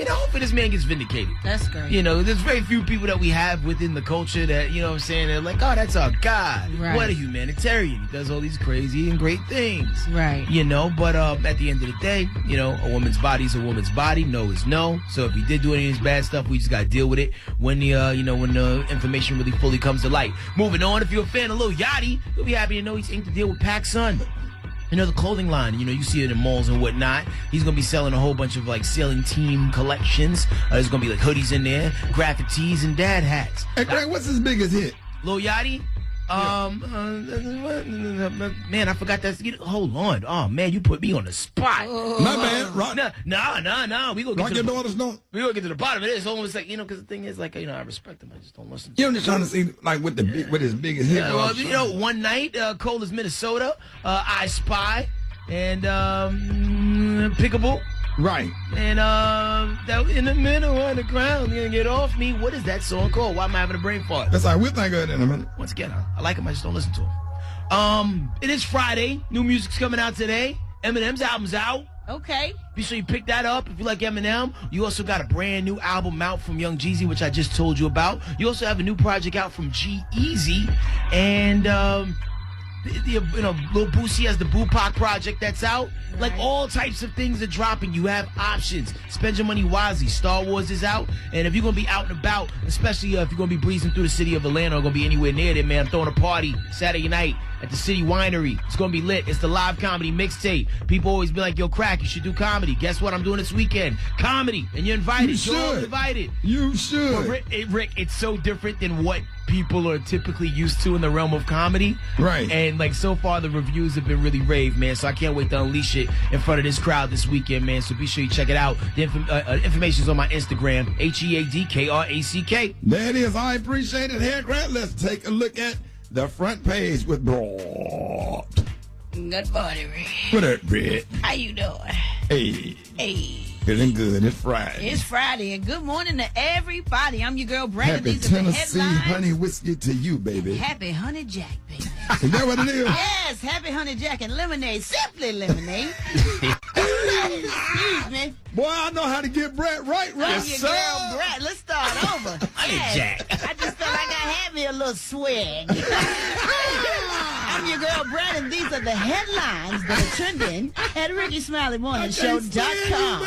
hopefully this man gets vindicated. That's great. There's very few people that we have within the culture that, they're like, oh, that's our God. Right. What a humanitarian. He does all these crazy and great things. Right. But at the end of the day, a woman's body is a woman's body. No is no. So if he did do any of this bad stuff, we just got to deal with it when when the information really fully comes to light. Moving on, if you're a fan of Lil Yachty, you'll be happy to know he's inked a deal with PacSun. The clothing line, you see it in malls and whatnot. He's going to be selling a whole bunch of, sailing team collections. There's going to be, hoodies in there, graphic tees, and dad hats. Hey, Greg, what's his biggest hit? Lil Yachty? Man, I forgot that. Hold on. Oh, man, you put me on the spot. My bad. No. We gonna get your daughters don't. We gonna get to the bottom of it. It's almost like, because the thing is, I respect him. I just don't listen to I'm just trying to see, what his biggest hit was. One night, Cold as Minnesota, I Spy, and Pickable. Right. And that in the middle of the ground, you're gonna get off me. What is that song called? Why am I having a brain fart? That's all right. We'll think of it in a minute. Once again, I like him. I just don't listen to him. It is Friday. New music's coming out today. Eminem's album's out. Okay. Be sure you pick that up if you like Eminem. You also got a brand new album out from Young Jeezy, which I just told you about. You also have a new project out from G-Eazy. And Lil Boosie has the Boo Pac project that's out. Right. Like, all types of things are dropping. You have options. Spend your money wisely. Star Wars is out. And if you're going to be out and about, especially if you're going to be breezing through the city of Atlanta or going to be anywhere near there, man, I'm throwing a party Saturday night at the City Winery. It's going to be lit. It's the live comedy mixtape. People always be like, yo, Crack, you should do comedy. Guess what I'm doing this weekend? Comedy. And you're invited. You're all invited. You should. But Rick, it's so different than what people are typically used to in the realm of comedy. Right. And, so far, the reviews have been really rave, man. So I can't wait to unleash it in front of this crowd this weekend, man. So be sure you check it out. The information's on my Instagram, HEADKRACK. There it is. I appreciate it, Haircraft. Let's take a look at the front page with Broad. Good morning, Rick. What up, Brett? How you doing? Hey. Hey. Feeling good. It's Friday. It's Friday, and good morning to everybody. I'm your girl, Brad. Happy These are the Tennessee headlines. Honey Whiskey to you, baby. Happy Honey Jack, baby. Is that what it is? Yes, Happy Honey Jack and lemonade. Simply lemonade. Excuse me. Boy, I know how to get Brett right. I'm your girl, Brad. Let's start over. Honey Jack. I just felt like I had me a little swag. I'm your girl, Brad, and these are the headlines that are trending at RickeySmileyMorningShow.com.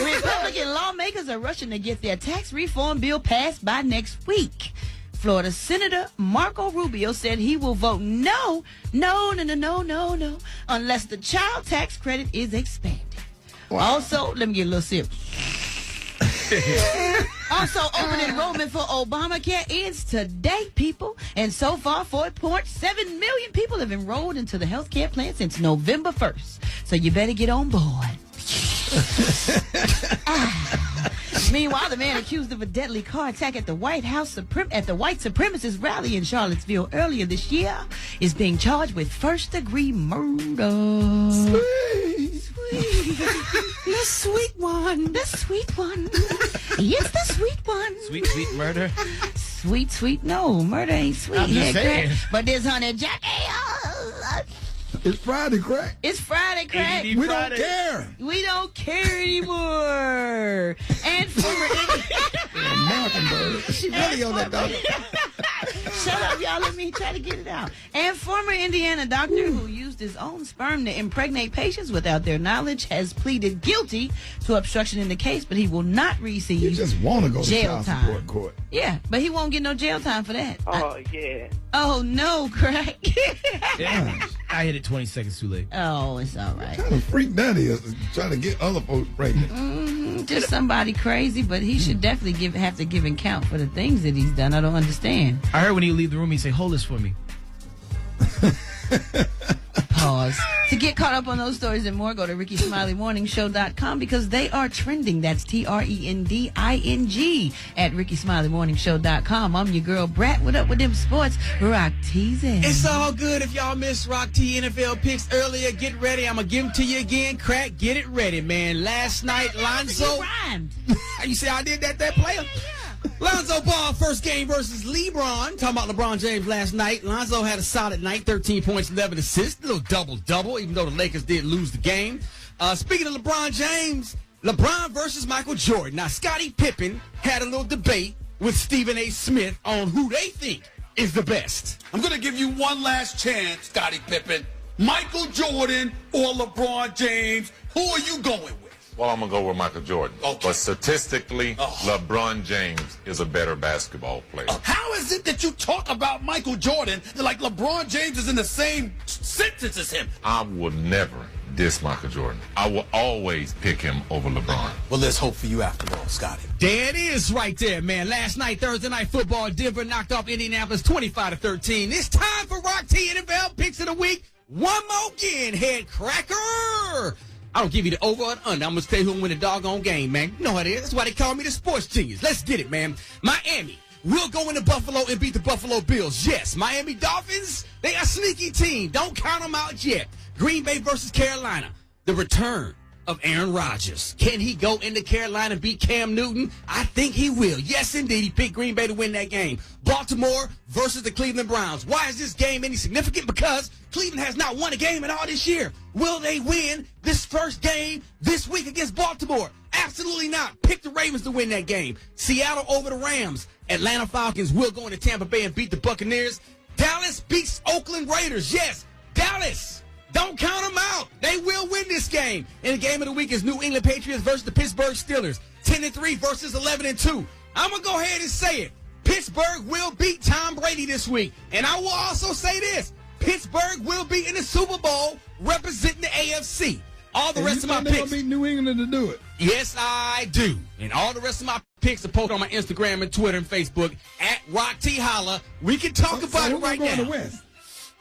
Republican lawmakers are rushing to get their tax reform bill passed by next week. Florida Senator Marco Rubio said he will vote no, unless the child tax credit is expanded. Also, let me get a little sip. Also, open enrollment for Obamacare ends today, people. And so far, 4.7 million people have enrolled into the health care plan since November 1st. So you better get on board. Meanwhile, the man accused of a deadly car attack at the White supremacist rally in Charlottesville earlier this year is being charged with first-degree murder. Sweet. The sweet one. The sweet one. Yes, the sweet one. Sweet, sweet murder. Sweet, sweet. No, murder ain't sweet. I'm just saying. But this honey jack. It's Friday, crack. It's Friday, crack. We don't care. We don't care anymore. And former Mockingbird. She really on that dog. Shut up, y'all. Let me try to get it out. And former Indiana doctor who used his own sperm to impregnate patients without their knowledge has pleaded guilty to obstruction in the case, but he will not receive You just want to go to jail child time. support court. Yeah, but he won't get no jail time for that. Yeah. Oh, no, crack. Damn. I hit it 20 seconds too late. Oh, it's all right. What kind of freak that is, trying to get other folks pregnant. Just somebody crazy, but he should definitely have to give account for the things that he's done. I don't understand. I heard when you leave the room, he say, "Hold this for me." Pause. To get caught up on those stories and more, go to RickySmileyMorningShow.com because they are trending. That's TRENDING at RickySmileyMorningShow.com. I'm your girl, Brat. What up with them sports? Rock teasing. It's all good. If y'all missed Rock T NFL picks earlier, get ready. I'm going to give them to you again. Crack, get it ready, man. Last night, Lonzo. You rhymed. You say I did that player? Lonzo Ball, first game versus LeBron. Talking about LeBron James last night. Lonzo had a solid night, 13 points, 11 assists. A little double-double, even though the Lakers did lose the game. Speaking of LeBron James, LeBron versus Michael Jordan. Now, Scottie Pippen had a little debate with Stephen A. Smith on who they think is the best. I'm going to give you one last chance, Scottie Pippen. Michael Jordan or LeBron James, who are you going with? Well, I'm going to go with Michael Jordan. Okay. But statistically, LeBron James is a better basketball player. How is it that you talk about Michael Jordan like LeBron James is in the same sentence as him? I will never diss Michael Jordan. I will always pick him over LeBron. Well, let's hope for you after all, Scotty. There it is right there, man. Last night, Thursday Night Football, Denver knocked off Indianapolis 25-13. It's time for Rock T NFL Picks of the Week. One more again, head cracker. I don't give you the over or the under. I'm going to tell you who will win the doggone game, man. You know how it is. That's why they call me the sports genius. Let's get it, man. Miami will go into Buffalo and beat the Buffalo Bills. Yes, Miami Dolphins, they are a sneaky team. Don't count them out yet. Green Bay versus Carolina. The return of Aaron Rodgers. Can he go into Carolina and beat Cam Newton? I think he will. Yes, indeed. He picked Green Bay to win that game. Baltimore versus the Cleveland Browns. Why is this game any significant? Because Cleveland has not won a game at all this year. Will they win this first game this week against Baltimore? Absolutely not. Pick the Ravens to win that game. Seattle over the Rams. Atlanta Falcons will go into Tampa Bay and beat the Buccaneers. Dallas beats Oakland Raiders. Yes, Dallas. Don't count them out. They will win this game. And the game of the week is New England Patriots versus the Pittsburgh Steelers. 10-3 versus 11-2. I'm going to go ahead and say it. Pittsburgh will beat Tom Brady this week. And I will also say this. Pittsburgh will be in the Super Bowl representing the AFC. All the rest of my picks. They're going to beat New England to do it. Yes, I do. And all the rest of my picks are posted on my Instagram and Twitter and Facebook at Rock T Holla. We can talk about it right now. Who's going to West?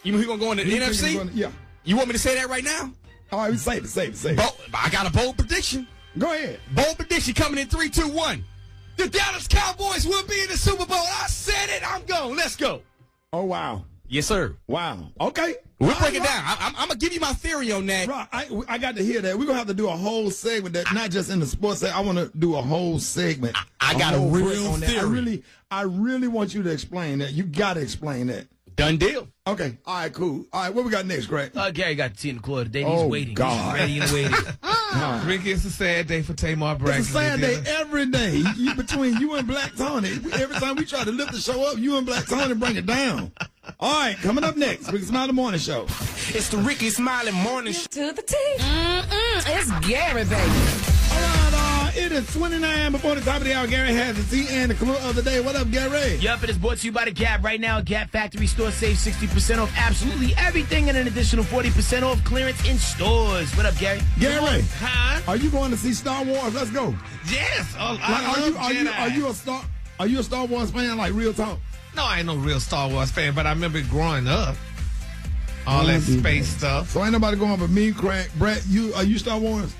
You know who's going to go in the NFC? Yeah. You want me to say that right now? All right, save it. I got a bold prediction. Go ahead. Bold prediction coming in 3, 2, 1. The Dallas Cowboys will be in the Super Bowl. I said it. I'm going. Let's go. Oh, wow. Yes, sir. Wow. Okay. We'll break it down. I'm going to give you my theory on that. Right. I got to hear that. We're going to have to do a whole segment that not just in the sports. I want to do a whole segment. I got a real theory. I really want you to explain that. You got to explain that. Done deal. Okay. All right, cool. All right, what we got next, Greg? Gary got the tea in the quarter today. He's waiting. God. He's ready and waiting. Ricky, it's a sad day for Tamar Braxton. It's a sad day every day. Between you and Black Tony. Every time we try to lift the show up, you and Black Tony bring it down. All right, coming up next, Rickey Smiley Morning Show. It's the Rickey Smiley Morning Show. To the T. It's Gary, baby. All right, It is 29 before the top of the hour. Gary has the tea and the clue of the day. What up, Gary? Yup, it is brought to you by the Gap. Right now, Gap Factory Store save 60% off absolutely everything and an additional 40% off clearance in stores. What up, Gary? Gary, Huh? are you going to see Star Wars? Let's go. Yes. Oh, Are you a Star Wars fan, like real talk? No, I ain't no real Star Wars fan, but I remember growing up. All that space stuff. So ain't nobody going but me, Craig, Brett. Are you Star Wars?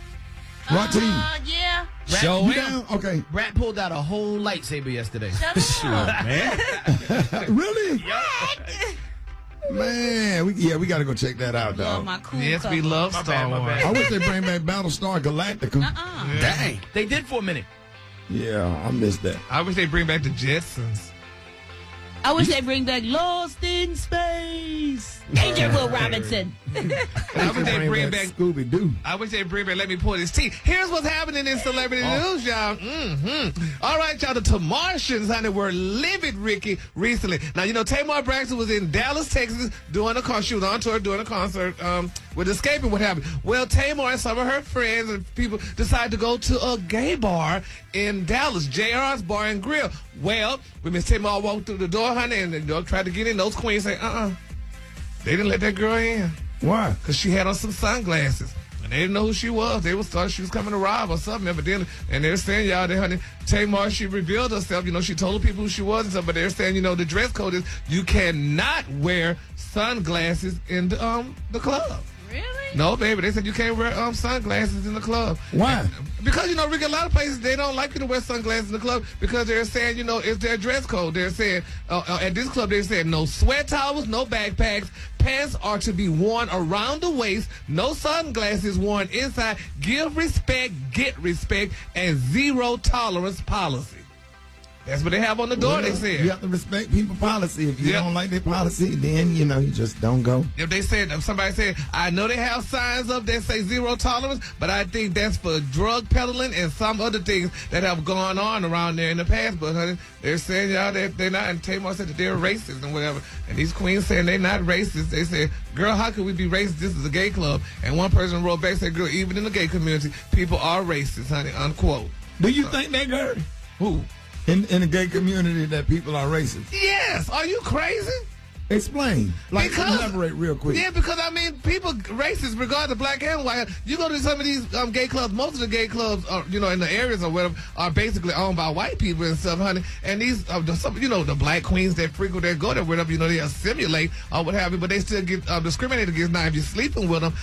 Right team? Yeah. Show You him. down? Okay. Brad pulled out a whole lightsaber yesterday. Shut up. Man. Really? Man, we got to go check that out, Love dog. my cool Yes, we color. love My Star bad, my Wars. bad. I wish they bring back Battlestar Galactica. Dang. They did for a minute. Yeah, I missed that. I wish they bring back the Jetsons. I wish they bring back Lost in Space. Agent Will Robinson. I wish they bring back Scooby-Doo. I wish they'd bring back Let Me Pour This Tea. Here's what's happening in celebrity news, y'all. All right, y'all. The Tamartians, honey, were livid, Ricky, recently. Now, you know, Tamar Braxton was in Dallas, Texas, doing a concert. She was on tour doing a concert with Escaping. What happened? Well, Tamar and some of her friends and people decided to go to a gay bar in Dallas, JR's Bar and Grill. Well, when Miss Tamar walked through the door, honey, and the dog tried to get in, those queens say, they didn't let that girl in. Why? Because she had on some sunglasses. And they didn't know who she was. They thought she was coming to rob or something, evidently. And they're saying, y'all, honey, Tamar, she revealed herself. You know, she told the people who she was and stuff. But they're saying, you know, the dress code is you cannot wear sunglasses in the club. Really? No, baby. They said you can't wear sunglasses in the club. Why? Because, you know, Rick, a lot of places, they don't like you to wear sunglasses in the club because they're saying, you know, it's their dress code. They're saying, at this club, they're saying no sweat towels, no backpacks. Pants are to be worn around the waist. No sunglasses worn inside. Give respect, get respect, and zero tolerance policy. That's what they have on the door, they said. You have to respect people's policy. If you don't like their policy, then, you know, you just don't go. If they said, if somebody said, I know they have signs up that say zero tolerance, but I think that's for drug peddling and some other things that have gone on around there in the past. But, honey, they're saying, y'all, they're not, and Tamar said that they're racist and whatever. And these queens saying they're not racist. They said, girl, how could we be racist? This is a gay club. And one person wrote back, said, girl, even in the gay community, people are racist, honey, unquote. Do you think that, Gary? Who? In the gay community that people are racist? Yes. Are you crazy? Explain. Like, elaborate real quick. Yeah, because, I mean, people racist, regardless of black and white. You go to some of these gay clubs, most of the gay clubs, are, you know, in the areas or whatever, are basically owned by white people and stuff, honey. And these, you know, the black queens that frequent, that go there, whatever, you know, they assimilate or what have you, but they still get discriminated against. Now, if you're sleeping with them,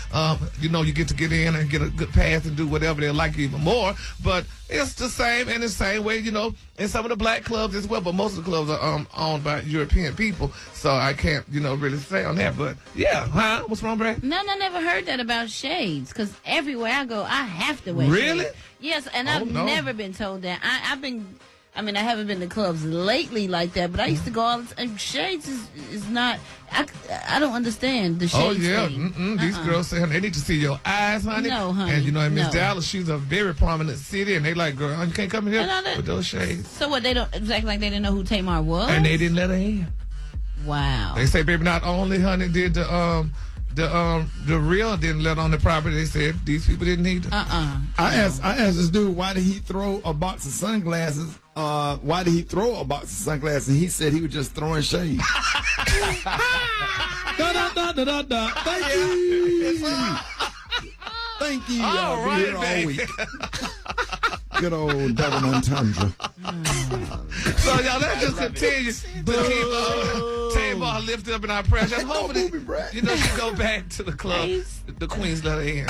you know, you get to get in and get a good pass and do whatever they like even more. But it's the same in the same way, you know, in some of the black clubs as well. But most of the clubs are owned by European people. So I can't, you know, really say on that. But yeah, huh? What's wrong, Brad? No, I never heard that about shades. Because everywhere I go, I have to wear Really? shades. Yes, and I've never been told that. I haven't been to clubs lately like that, but I used to go all the time. Shades is not, I don't understand the shades thing. These girls say, honey, they need to see your eyes, honey. No, honey. And, you know, in Miss No. Dallas, she's a very prominent city, and they like, girl, you can't come in here with those shades. So what, they don't, exactly like they didn't know who Tamar was? And they didn't let her in. Wow. They say, baby, not only, honey, did the real didn't let on the property, they said these people didn't need to. I asked this dude, why did he throw a box of sunglasses? Why did he throw a box of sunglasses? And he said he was just throwing shade. Da-da-da-da-da-da. Thank you. Thank you. All I'll be here right, all week. Good old double entendre. So, y'all, let's just continue to keep Tamar lifted up in our prayers. And hopefully, you know, she go back to the club. The queens let her in.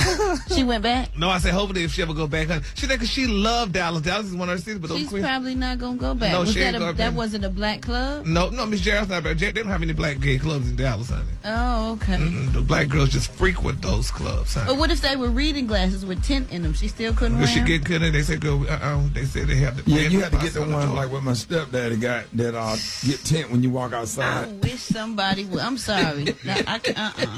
She went back? No, I said hopefully if she ever go back. She said because she loved Dallas. Dallas is one of her cities, but those She's queens. probably not going to go back. No, Was she ain't going that back. wasn't a black club? No, Miss Gerald's not bad. They don't have any black gay clubs in Dallas, honey. Oh, okay. The black girls just frequent those clubs, honey. But what if they were reading glasses with tint in them? She still couldn't wear When she them? get good, they said go. They said they have the. Yeah, you have to get the ones like what my stepdaddy got that get tint when you walk outside. I wish wish somebody would. I'm sorry.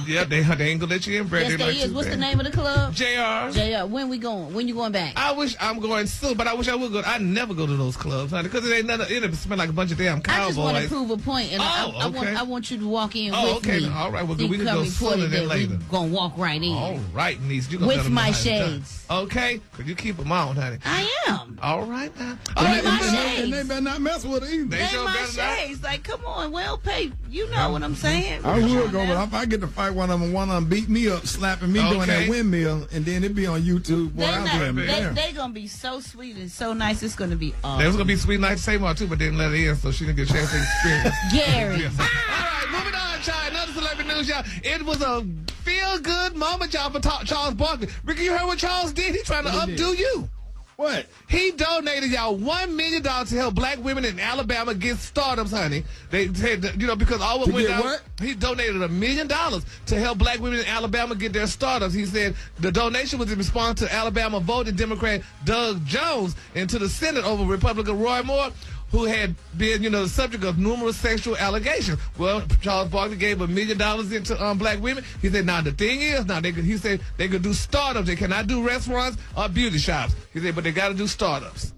Yeah, they ain't gonna let you in, Brett. Yes, they is. What's the name of the club? JR. JR. When we going? When you going back? I wish I'm going soon, but I wish I would go. I never go to those clubs, honey, because it ain't nothing. It smell like a bunch of damn cowboys. I just want to prove a point, and I want you to walk in with me. All right. Well, we can go sooner than later. We're gonna walk right in. All right, niece. You with my shades. Okay, because you keep them on, honey. I am. All right now. And they better not mess with it either. They my shades. Like, come on, well paid. You know what I'm saying? I would go, but if I get to fight one of them beat me up, slapping me doing that windmill, and then it be on YouTube. Boy, they gonna be so sweet and so nice. It's gonna be awesome. They was gonna be sweet, nice, same one too, but didn't let her in, so she didn't get a chance to experience. Gary. All right, moving on, child. Another celebrity news, y'all. It was a feel-good moment, y'all, for Charles Barkley. Ricky, you heard what Charles did? He trying to updo you. What? He donated y'all $1 million to help black women in Alabama get startups, honey. They said, because all what went down. What? He donated $1 million to help black women in Alabama get their startups. He said the donation was in response to Alabama voting Democrat Doug Jones into the Senate over Republican Roy Moore, who had been, the subject of numerous sexual allegations. Well, Charles Barkley gave $1 million into black women. He said, now the thing is, he said they could do startups. They cannot do restaurants or beauty shops. He said, but they got to do startups.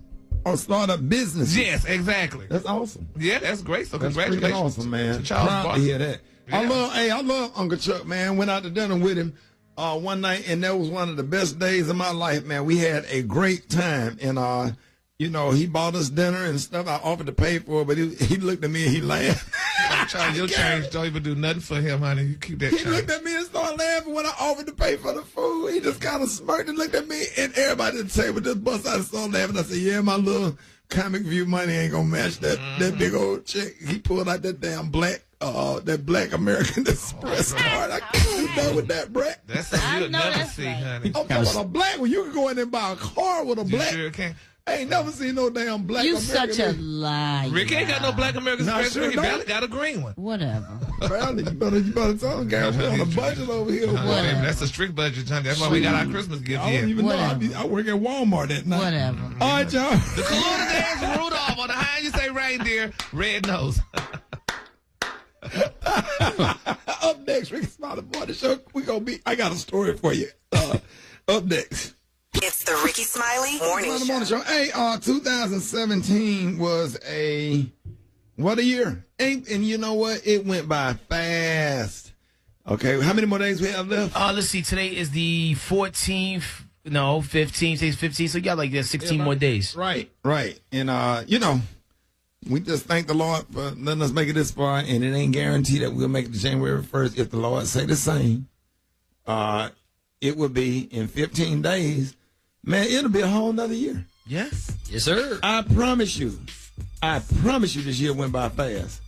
Oh, startup business. Yes, exactly. That's awesome. Yeah, that's great. So that's congratulations. Awesome, man. To Charles Proud Barkley. to hear that. Yeah. I love Uncle Chuck, man. Went out to dinner with him one night, and that was one of the best days of my life, man. We had a great time, and he bought us dinner and stuff. I offered to pay for it, but he looked at me and he laughed. Charles, your change don't even do nothing for him, honey. You keep that change. He looked at me and started laughing when I offered to pay for the food. He just kind of smirked and looked at me, and everybody at the table just bust out and started laughing. I said, yeah, my little comic view money ain't going to match that big old check. He pulled out that damn black American Express card. I can't do that with that, Brett. That's something you'll never see, honey. I'm talking about a black one. You can go in there and buy a car with a black. You sure can. I ain't never seen no damn black You American. such a liar. Rick ain't got no black American Express. Sure He barely got a green one. Whatever. Barely. You better tell him, Gary. We're on a budget over here. That's a strict budget, honey. That's why we got our Christmas gift I don't even know. I work at Walmart at night. Whatever. All right, y'all. The Kaluna dance Rudolph. On the high you say reindeer, red nose. Up next, Rickey Smiley Morning Show. I got a story for you. Up next. It's the Rickey Smiley Morning Show. Hey, 2017 was what a year. And you know what? It went by fast. Okay, how many more days we have left? Let's see. Today is the 14th. No, 15th. Today's 15th. So you got like 16 more days. Right. And, we just thank the Lord for letting us make it this far, and it ain't guaranteed that we'll make it to January 1st. If the Lord say the same, it will be in 15 days. Man, it'll be a whole nother year. Yes, sir. I promise you this year went by fast.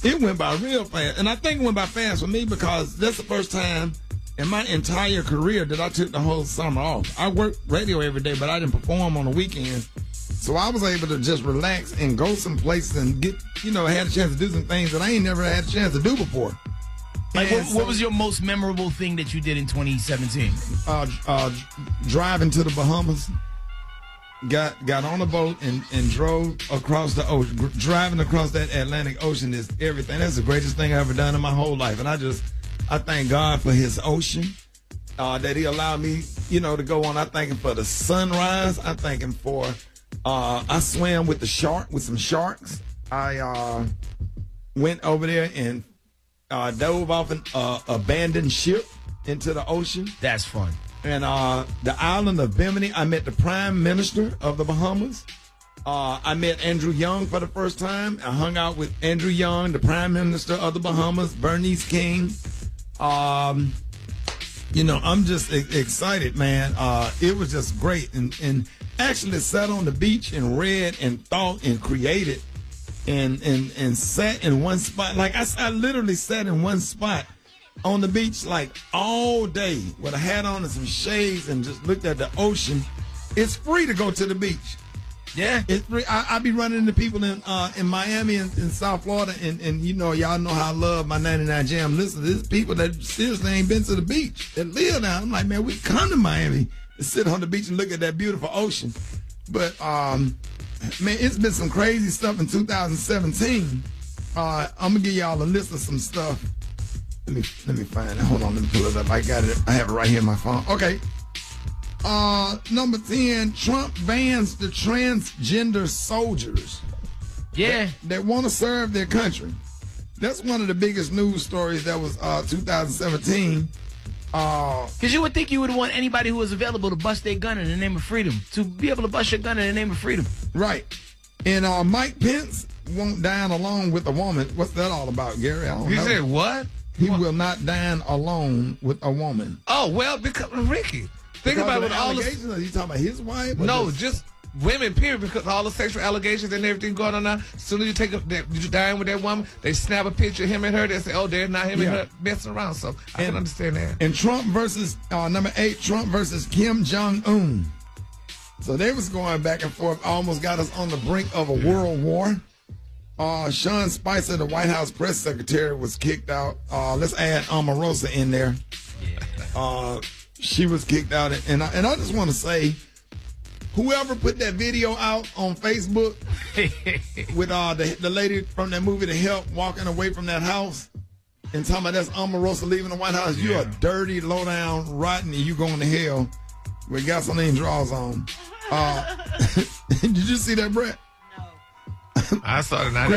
It went by real fast. And I think it went by fast for me because that's the first time in my entire career that I took the whole summer off. I worked radio every day, but I didn't perform on the weekends. So I was able to just relax and go some places and get, had a chance to do some things that I ain't never had a chance to do before. Like, what was your most memorable thing that you did in 2017? Driving to the Bahamas. Got on a boat and drove across the ocean. Driving across that Atlantic Ocean is everything. That's the greatest thing I've ever done in my whole life. And I thank God for his ocean, that he allowed me, to go on. I thank him for the sunrise. I thank him for, I swam with some sharks. I went over there and dove off an abandoned ship into the ocean. That's fun. And the island of Bimini, I met the Prime Minister of the Bahamas. I met Andrew Young for the first time. I hung out with Andrew Young, the Prime Minister of the Bahamas, Bernice King. I'm just excited, man. It was just great. And actually sat on the beach and read and thought and created and sat in one spot. Like I literally sat in one spot on the beach like all day with a hat on and some shades and just looked at the ocean. It's free to go to the beach. Yeah, it's free. I be running into people in Miami and in South Florida, and y'all know how I love my 99 Jam. Listen, there's people that seriously ain't been to the beach that live now. I'm like, man, we come to Miami to sit on the beach and look at that beautiful ocean. But man, it's been some crazy stuff in 2017. I'm gonna give y'all a list of some stuff. Let me find it. Hold on, let me pull it up. I got it. I have it right here on my phone. Okay. Number 10, Trump bans the transgender soldiers. Yeah. That want to serve their country. That's one of the biggest news stories that was 2017. Because you would think you would want anybody who was available to bust their gun in the name of freedom to be able to bust your gun in the name of freedom. Right. And Mike Pence won't dine alone with a woman. What's that all about, Gary? I don't know. You said what? He will not dine alone with a woman. Oh, well, because Ricky, think about what all the allegations. Are you talking about his wife? No, just women, period, because all the sexual allegations and everything going on now. As soon as you dine with that woman, they snap a picture of him and her. They say, oh, they're not him and her messing around. So I can understand that. And Trump versus, number 8, Trump versus Kim Jong-un. So they was going back and forth, almost got us on the brink of a world war. Sean Spicer, the White House press secretary, was kicked out. Let's add Omarosa in there. She was kicked out. And I just want to say, whoever put that video out on Facebook with the lady from that movie, The Help, walking away from that house and talking about that's Omarosa leaving the White House, you're a dirty, low-down, rotten, and you going to hell with gasoline draws on. Did you see that, Brett? I saw it. I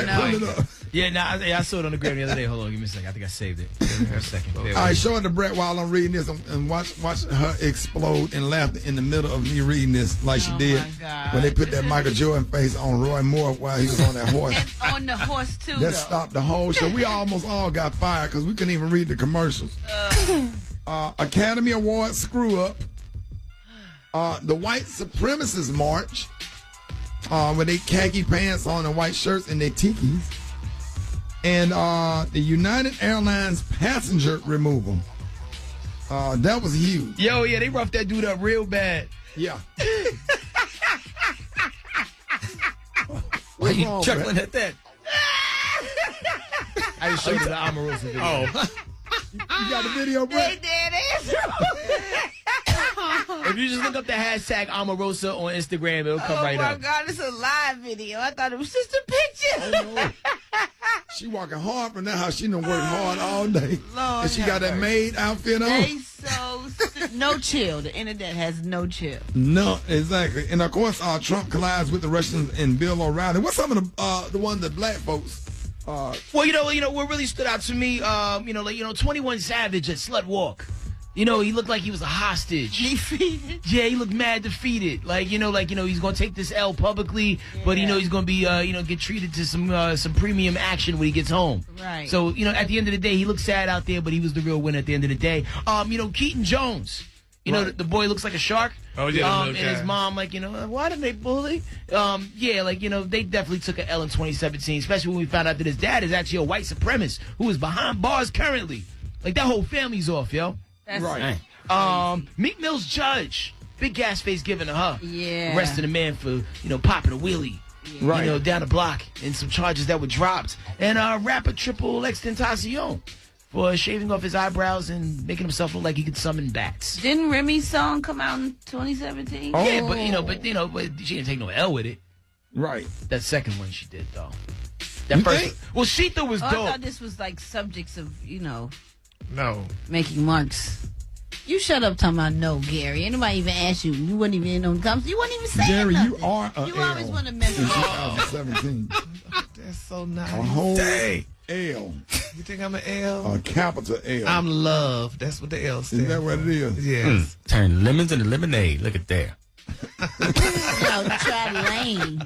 saw it on the gram the other day. Hold on, give me a second. I think I saved it. Give me a second. All right, show it to Brett while I'm reading this and watch her explode in laughter in the middle of me reading this like she did when they put that Michael Jordan face on Roy Moore while he was on that horse. And on the horse, too, That stopped the whole show. We almost all got fired because we couldn't even read the commercials. Academy Award screw-up. The White Supremacist March. With their khaki pants on and white shirts and their tikis. And the United Airlines passenger removal. That was huge. Yo, yeah, they roughed that dude up real bad. Yeah. Why you chuckling at that? I just showed you the Omarosa video. Oh. You got the video, Brett? If you just look up the hashtag Omarosa on Instagram, it'll come right up. Oh, my God, it's a live video. I thought it was just a picture. Oh, no. She walking hard from that house. She done worked hard all day. Lord, and she got that maid outfit on. They no chill. The internet has no chill. No, exactly. And, of course, Trump collides with the Russians and Bill O'Reilly. What's some of the ones that black folks... Well, you know, what really stood out to me, 21 Savage at Slut Walk. You know, he looked like he was a hostage. Defeated? Yeah, he looked mad defeated. He's going to take this L publicly, but, he's going to be, get treated to some premium action when he gets home. Right. So, at the end of the day, he looked sad out there, but he was the real winner at the end of the day. Keaton Jones. The boy looks like a shark. Oh, yeah. And his mom, why did they bully? They definitely took an L in 2017, especially when we found out that his dad is actually a white supremacist who is behind bars currently. That whole family's off, yo. That's right. Meek Mill's judge, big gas face giving to her. Yeah. Arresting a man for, popping a wheelie. Yeah. Right. Down the block, and some charges that were dropped. And rapper Triple X Tentacion for shaving off his eyebrows and making himself look like he could summon bats. Didn't Remy's song come out in 2017? Oh. Yeah, but she didn't take no L with it. Right. That second one she did though. That first, well, she thought was dope. I thought this was like subjects of No. making marks. You shut up talking about no, Gary. Anybody even asked you? You wasn't even in on comments. You wasn't even saying Gary, nothing. you are a You L always want to mess in with 2017. That's so nice. A whole Dang. L. You think I'm an L? A capital L. I'm love. That's what the L stands. Is that what it is? Yes. Turn lemons into lemonade. Look at there. Try lane.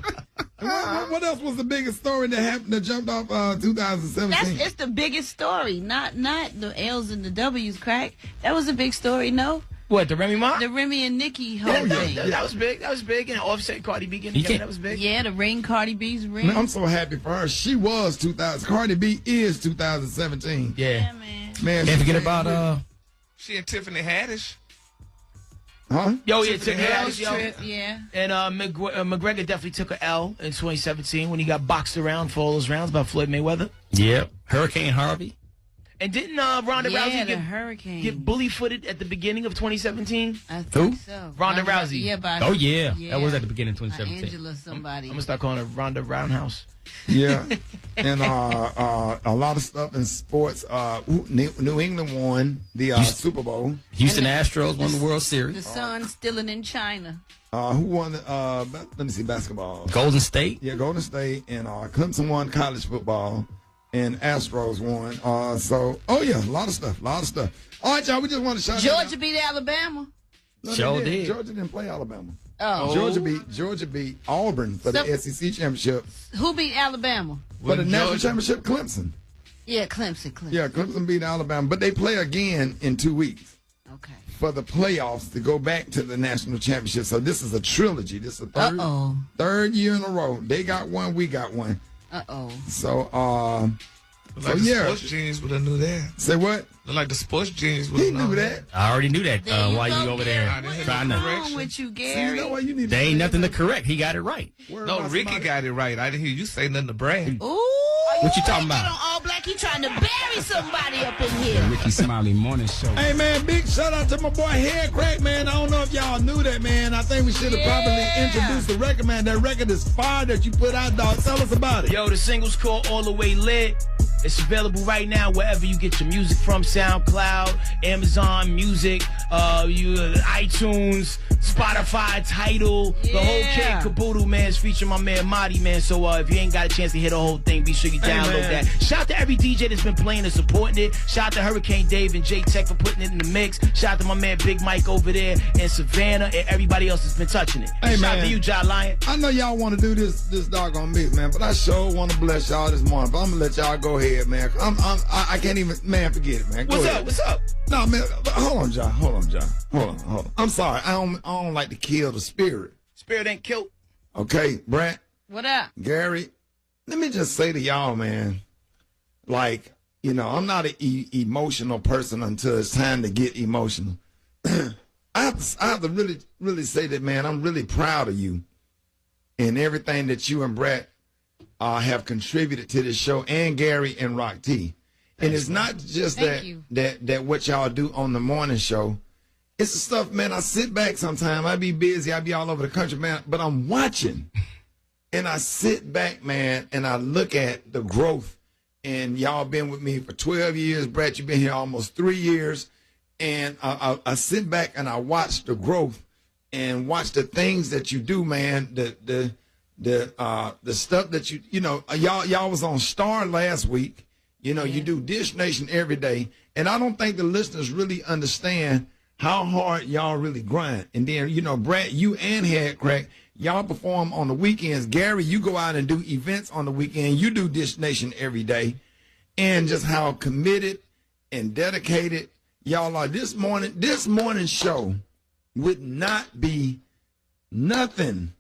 What else was the biggest story that happened that jumped off 2017? It's the biggest story, not the L's and the W's, crack. That was a big story, no? What, the Remy Ma? The Remy and Nicki whole thing. That was big. That was big. And Offset Cardi B getting together. That was big. Yeah, the ring, Cardi B's ring. Man, I'm so happy for her. She was 2000. Cardi B is 2017. Yeah. Man. Can't forget about She and Tiffany Haddish. Huh? Yo, yeah, Tiffany Haddish, yo. Yeah. And McGregor definitely took an L in 2017 when he got boxed around for all those rounds by Floyd Mayweather. Yep. Hurricane Harvey. And didn't Ronda Rousey get bully-footed at the beginning of 2017? I think so. Ronda Rousey. Yeah, that was at the beginning of 2017. Angela somebody. I'm going to start calling her Ronda Roundhouse. Yeah. And a lot of stuff in sports. New England won the Super Bowl. Houston Astros won the World Series. The sun's still in China. Who won? Let me see, basketball. Golden State. Yeah, Golden State. And Clemson won college football. And Astros won. A lot of stuff. All right, y'all, we just want to shout Georgia beat Alabama. No, Sure did. Georgia didn't play Alabama. Oh. Georgia beat Auburn for the SEC championship. Who beat Alabama? For the national championship, Clemson. Yeah, Clemson. Yeah, Clemson beat Alabama. But they play again in 2 weeks. Okay. For the playoffs to go back to the national championship. So this is a trilogy. This is a third year in a row. They got one, we got one. So, Sports genius would have knew that. Say what? Like the sports genius would have knew that. I already knew that while you over there trying to. What's wrong with you, Gary? There ain't nothing to correct. He got it right. No, Ricky got it right. I didn't hear you say nothing to brag. Ooh. What you talking about? On all black, he trying to bury somebody up in here. Rickey Smiley Morning Show. Hey, man, big shout out to my boy Head Crack, man. I don't know if y'all knew that, man. I think we should have probably introduced the record, man. That record is fire that you put out, dog. Tell us about it. Yo, the single's called All the Way Lit. It's available right now wherever you get your music from. SoundCloud, Amazon Music, iTunes, Spotify, Tidal, the whole kit caboodle, man. It's featuring my man Marty, man. So if you ain't got a chance to hear the whole thing, be sure you download that. Shout out to every DJ that's been playing and supporting it. Shout out to Hurricane Dave and J Tech for putting it in the mix. Shout out to my man Big Mike over there and Savannah and everybody else that's been touching it. Hey, shout man. out to you, John Lion. I know y'all want to do this doggone mix, man, but I sure want to bless y'all this morning. But I'm going to let y'all go ahead, man. I can't even, man, forget it, man. Go ahead. What's up? No, man, hold on, John. Hold on. I'm sorry. I don't like to kill the spirit. Spirit ain't killed. Okay, Brett. What up? Gary, let me just say to y'all, man, like, I'm not an emotional person until it's time to get emotional. I have to really, really say that, man, I'm really proud of you and everything that you and Brett have contributed to this show, and Gary and Rock T. And it's not just that what y'all do on the morning show. It's the stuff, man. I sit back sometime. I be busy. I be all over the country, man. But I'm watching. And I sit back, man, and I look at the growth. And y'all been with me for 12 years. Brett, you've been here almost 3 years. And I sit back and I watch the growth and watch the things that you do, man. The stuff that y'all was on Star last week. You do Dish Nation every day. And I don't think the listeners really understand how hard y'all really grind. And then, Brett, you and Head Crack, y'all perform on the weekends. Gary, you go out and do events on the weekend. You do Dish Nation every day. And just how committed and dedicated y'all are. This morning show would not be nothing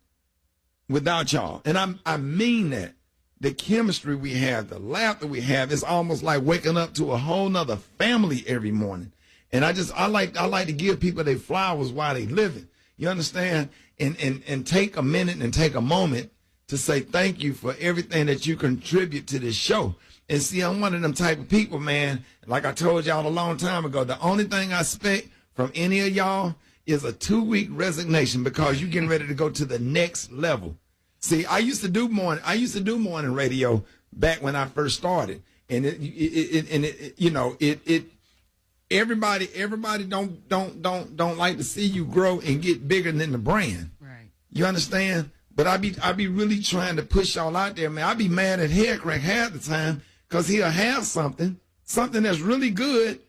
without y'all. And I mean that. The chemistry we have, the laughter we have, it's almost like waking up to a whole nother family every morning. And I like to give people their flowers while they living. You understand? And take a minute and take a moment to say thank you for everything that you contribute to this show. And see, I'm one of them type of people, man. Like I told y'all a long time ago, the only thing I expect from any of y'all is a 2-week resignation because you're getting ready to go to the next level. See, I used to do morning radio back when I first started, and everybody don't like to see you grow and get bigger than the brand. Right. You understand? But I be really trying to push y'all out there, man. I be mad at Head Crack half the time because he'll have something that's really good,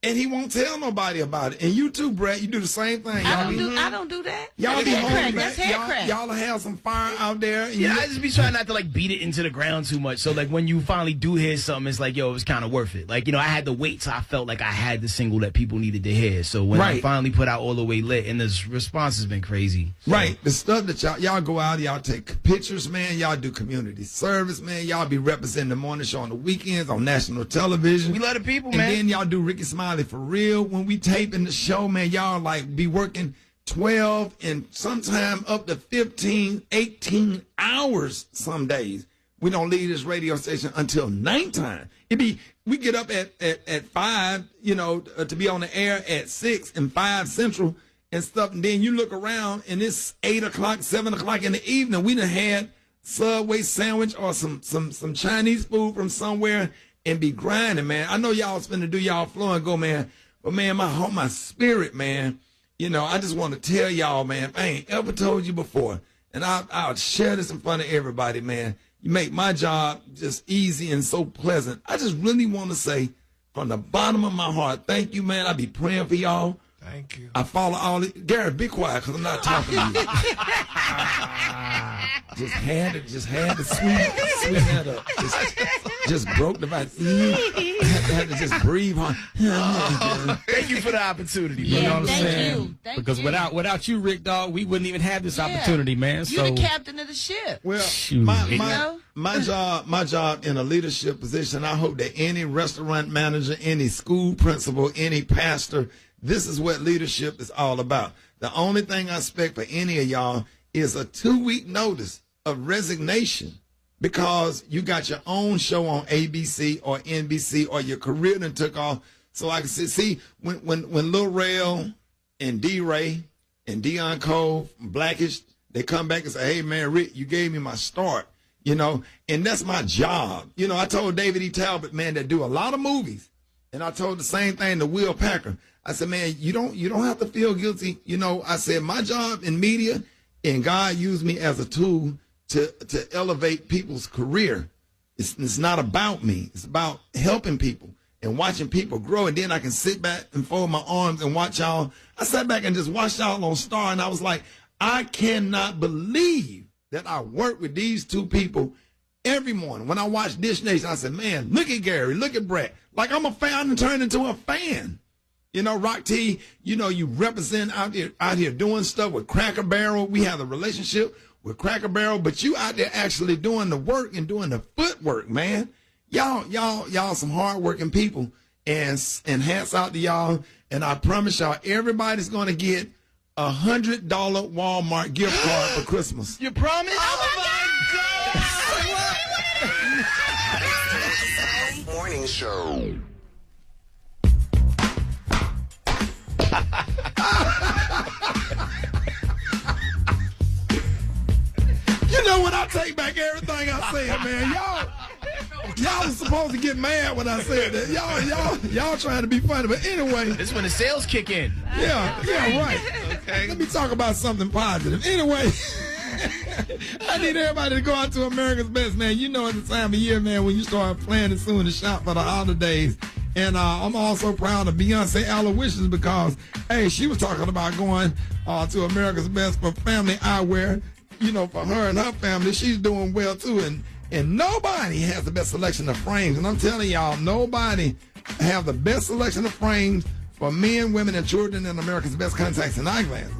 and he won't tell nobody about it. And you too, Brett, you do the same thing. I don't do that. Y'all be home, That's Head Crack. Y'all have some fire out there. And I just be trying not to beat it into the ground too much. So when you finally do hear something, it's like, yo, it was kind of worth it. I had to wait till I felt like I had the single that people needed to hear. So when I finally put out All the Way Lit, and the response has been crazy. So. Right. The stuff that y'all go out, y'all take pictures, man. Y'all do community service, man. Y'all be representing the morning show on the weekends on national television. We love the people, and man. And then y'all do Rickey Smiley for real. When we taping the show, man, y'all be working 12 and sometime up to 15, 18 hours some days. We don't leave this radio station until nighttime. We get up at 5, to be on the air at 6 and 5 Central and stuff. And then you look around and it's 8 o'clock, 7 o'clock in the evening. We done had Subway sandwich or some Chinese food from somewhere and be grinding, man. I know y'all finna do y'all flow and go, man. But, man, my spirit, man, I just want to tell y'all, man, I ain't ever told you before. And I'll share this in front of everybody, man. You make my job just easy and so pleasant. I just really want to say from the bottom of my heart, thank you, man. I be praying for y'all. Thank you. I follow all the Gary, be quiet, because I'm not talking to you. Just had to sweet that up. Just broke the vibe. Had to just breathe on. Thank you for the opportunity. You know what I'm thank saying? you. Thank Because you. without you, Rick Dog, we wouldn't even have this opportunity, man. You're So the captain of the ship. Well, Shoot. my job in a leadership position, I hope that any restaurant manager, any school principal, any pastor, this is what leadership is all about. The only thing I expect for any of y'all is a 2-week notice of resignation because you got your own show on ABC or NBC or your career done took off. So I can see when Lil Rel and D-Ray and Deion Cole, Blackish, they come back and say, hey, man, Rick, you gave me my start, and that's my job. I told David E. Talbot, man, that do a lot of movies, and I told the same thing to Will Packer. I said, man, you don't have to feel guilty. I said, my job in media, and God used me as a tool to elevate people's career. It's not about me. It's about helping people and watching people grow. And then I can sit back and fold my arms and watch y'all. I sat back and just watched y'all on Star, and I was like, I cannot believe that I work with these two people every morning. When I watch Dish Nation, I said, man, look at Gary, look at Brett. Like I'm a fan and turned into a fan. Rock T, you represent out here doing stuff with Cracker Barrel. We have a relationship with Cracker Barrel, but you out there actually doing the work and doing the footwork, man. Y'all some hardworking people, and hats out to y'all. And I promise y'all, everybody's going to get $100 Walmart gift card for Christmas. You promise? Morning show. When I take back everything I said, man, y'all was supposed to get mad when I said that. Y'all trying to be funny, but anyway. This is when the sales kick in. Yeah, right. Okay. Let me talk about something positive. Anyway, I need everybody to go out to America's Best, man. It's the time of year, man, when you start planning soon to shop for the holidays. And I'm also proud of Beyonce Aloysius because, hey, she was talking about going to America's Best for family eyewear. For her and her family, she's doing well too. And nobody has the best selection of frames. And I'm telling y'all, nobody have the best selection of frames for men, women, and children in America's Best contacts and eyeglasses.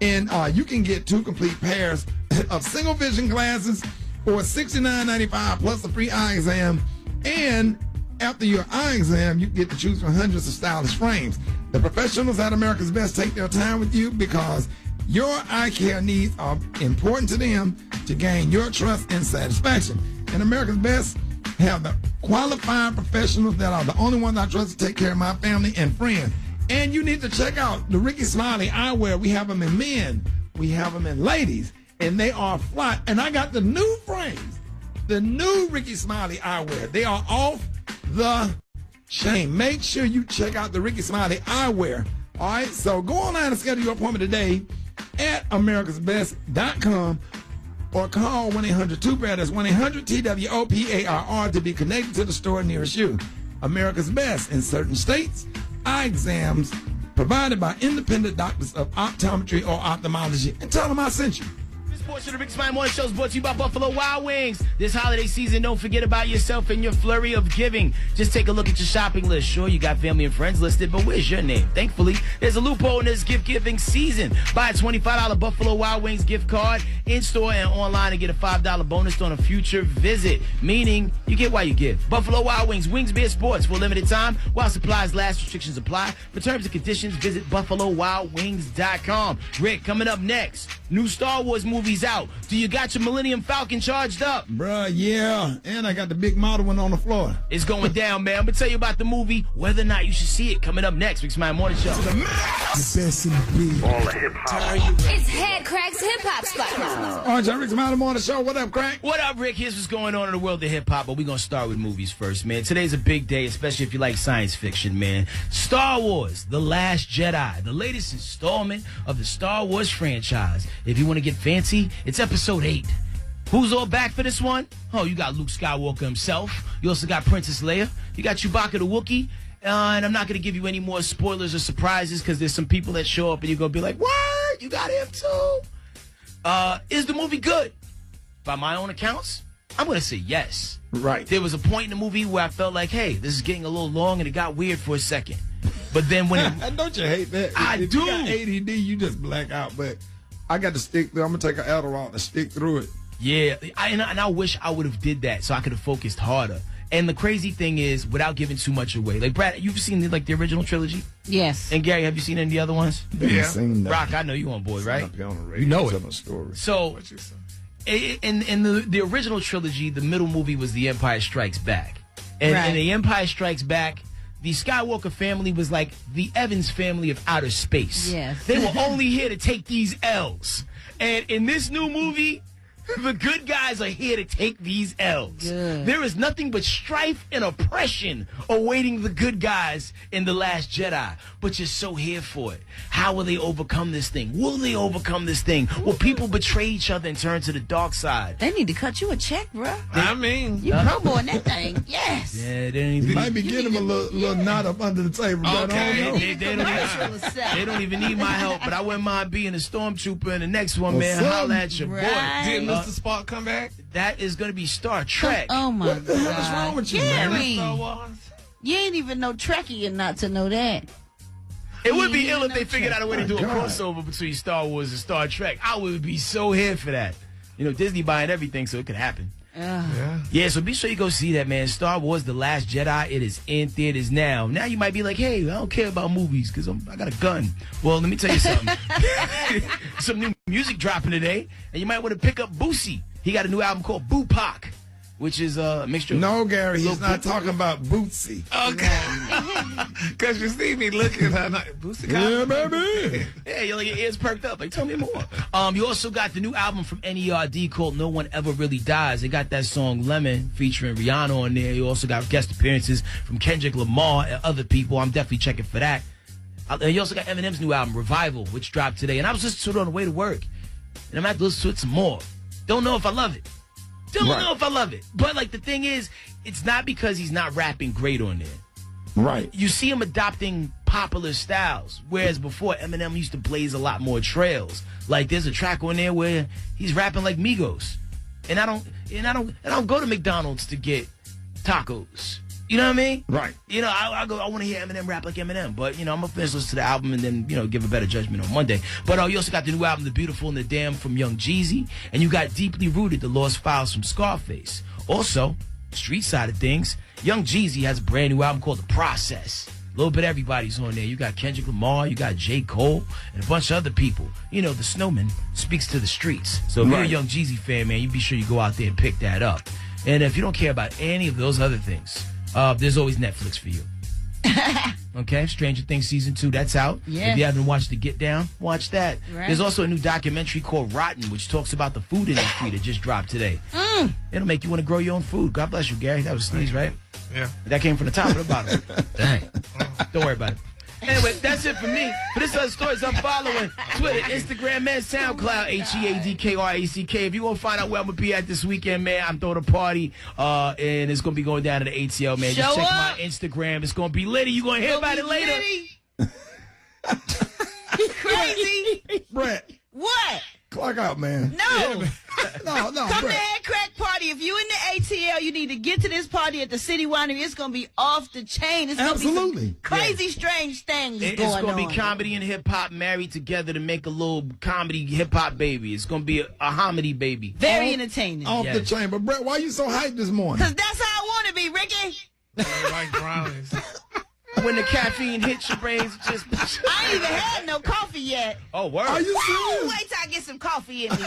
And you can get 2 complete pairs of single vision glasses for $69.95 plus a free eye exam. And after your eye exam, you get to choose from hundreds of stylish frames. The professionals at America's Best take their time with you because your eye care needs are important to them to gain your trust and satisfaction. And America's Best have the qualified professionals that are the only ones I trust to take care of my family and friends. And you need to check out the Rickey Smiley eyewear. We have them in men. We have them in ladies. And they are fly. And I got the new frames. The new Rickey Smiley eyewear. They are off the chain. Make sure you check out the Rickey Smiley eyewear. All right? So go online and schedule your appointment today at americasbest.com or call 1-800-2BRAD. That's 1-800-TWOPARR to be connected to the store nearest you. America's Best in certain states. Eye exams provided by independent doctors of optometry or ophthalmology. And tell them I sent you. This portion of the Rickey Smiley Morning Show is brought to you by Buffalo Wild Wings. This holiday season, don't forget about yourself and your flurry of giving. Just take a look at your shopping list. Sure, you got family and friends listed, but where's your name? Thankfully, there's a loophole in this gift-giving season. Buy a $25 Buffalo Wild Wings gift card in-store and online and get a $5 bonus on a future visit, meaning you get why you give. Buffalo Wild Wings, wings, beer, sports for a limited time while supplies last. Restrictions apply. For terms and conditions, visit BuffaloWildWings.com. Rick, coming up next, New Star Wars movie's out. Do you got your Millennium Falcon charged up? Bruh, yeah. And I got the big model one on the floor. It's going down, man. I'm going to tell you about the movie, whether or not you should see it, coming up next. Rickey Smiley Morning Show. The best in the beat. All the hip hop. It's Head Crack's Hip Hop Spot. All right, Rickey Smiley Morning Show. What up, Crack? What up, Rick? Here's what's going on in the world of hip-hop, but we're going to start with movies first, man. Today's a big day, especially if you like science fiction, man. Star Wars, The Last Jedi, the latest installment of the Star Wars franchise. If you want to get fancy, it's episode 8. Who's all back for this one? Oh, you got Luke Skywalker himself. You also got Princess Leia. You got Chewbacca the Wookiee. And I'm not going to give you any more spoilers or surprises because there's some people that show up and you're going to be like, what? You got him too? Is the movie good? By my own accounts, I'm going to say yes. Right. There was a point in the movie where I felt like, hey, this is getting a little long and it got weird for a second. But then when Don't you hate that? If do. You got ADD, you just black out. But I got to stick through. I'm going to take an Adderall to stick through it. Yeah, and I wish I would have did that so I could have focused harder. And the crazy thing is, without giving too much away, like Brad, you've seen the original trilogy? Yes. And Gary, have you seen any of the other ones? Yeah. Seen that. Rock, I know you on board, right? You know it. Story. So, in the original trilogy, the middle movie was The Empire Strikes Back. And in The Empire Strikes Back, the Skywalker family was like the Evans family of outer space. Yes. They were only here to take these L's. And in this new movie, the good guys are here to take these L's. Good. There is nothing but strife and oppression awaiting the good guys in The Last Jedi. But you're so here for it. How will they overcome this thing? Will they overcome this thing? Will people betray each other and turn to the dark side? They need to cut you a check, bro. I mean, You promoting that thing. Yes. Yeah, they don't even Might be getting him a little knot up under the table. But I don't know. They don't even need my help, but I wouldn't mind being a stormtrooper in the next one, man. son. Holla at your boy. did Mr. Spock come back? That is going to be Star Trek. Oh, my God. What the hell is wrong with you, man? Star Wars? You ain't even no Trekkie and not to know that. It would be ill if they no figured out a way to do a God. crossover between Star Wars and Star Trek. I would be so here for that. You know, Disney buying everything, so it could happen. Yeah, so be sure you go see that, man. Star Wars The Last Jedi. It is in theaters now. Now you might be like, hey, I don't care about movies because I got a gun. Well, let me tell you something. Some new music dropping today, and you might want to pick up Boosie. He got a new album called Boo Pac, which is a mixture of... No, Gary, he's not talking about Bootsy. Okay. Because you see me looking at her like, Boosie Yeah, Collins. baby. Yeah, your ears perked up. Like, tell me more. You also got the new album from NERD called No One Ever Really Dies. They got that song Lemon featuring Rihanna on there. You also got guest appearances from Kendrick Lamar and other people. I'm definitely checking for that. And you also got Eminem's new album, Revival, which dropped today. And I was listening to it on the way to work. And I'm going to have to listen to it some more. Don't know if I love it. Don't know if I love it. But, like, the thing is, it's not because he's not rapping great on there. Right. You see him adopting popular styles, whereas before Eminem used to blaze a lot more trails. Like there's a track on there where he's rapping like Migos, and I don't go to McDonald's to get tacos. You know what I mean? Right. You know, I want to hear Eminem rap like Eminem, but you know, I'm gonna finish listening to the album and then give a better judgment on Monday. But you also got the new album, The Beautiful and the Damned from Young Jeezy, and you got Deeply Rooted, The Lost Files from Scarface. Also, street side of things, Young Jeezy has a brand new album called The Process. A little bit everybody's on there. You got Kendrick Lamar, you got J. Cole, and a bunch of other people. You know, the Snowman speaks to the streets. So if you're a Young Jeezy fan, man, you be sure you go out there and pick that up. And if you don't care about any of those other things, there's always Netflix for you. Okay, Stranger Things Season 2, that's out. Yes. If you haven't watched The Get Down, watch that. Right. There's also a new documentary called Rotten, which talks about the food industry that just dropped today. It'll make you want to grow your own food. God bless you, Gary. That was a sneeze, right? Yeah. That came from the top of the bottle. Dang. Don't worry about it. Anyway, that's it for me. For this other stories, I'm following Twitter, Instagram, and SoundCloud, HEADKRACK. If you want to find out where I'm going to be at this weekend, man, I'm throwing a party, and it's going to be going down to the ATL, man. Just check my Instagram. It's going to be litty. You're going to hear about it later. Crazy. Brett, What? clock out, man. No. No, Come to Brett. Head Crack Party. If you in the ATL, you need to get to this party at the City Winery. It's going to be off the chain. It's going to be Absolutely. some crazy, strange things It's going going to on. be comedy and hip-hop married together to make a little comedy hip-hop baby. It's going to be a homedy baby. Very entertaining. Off the chain. But, Brett, why you so hyped this morning? Because that's how I want to be, Ricky. I like brownies. When the caffeine hits your brains, just... I ain't even had no coffee yet. Oh, word. Are you Oh, serious? wait till I get some coffee in me.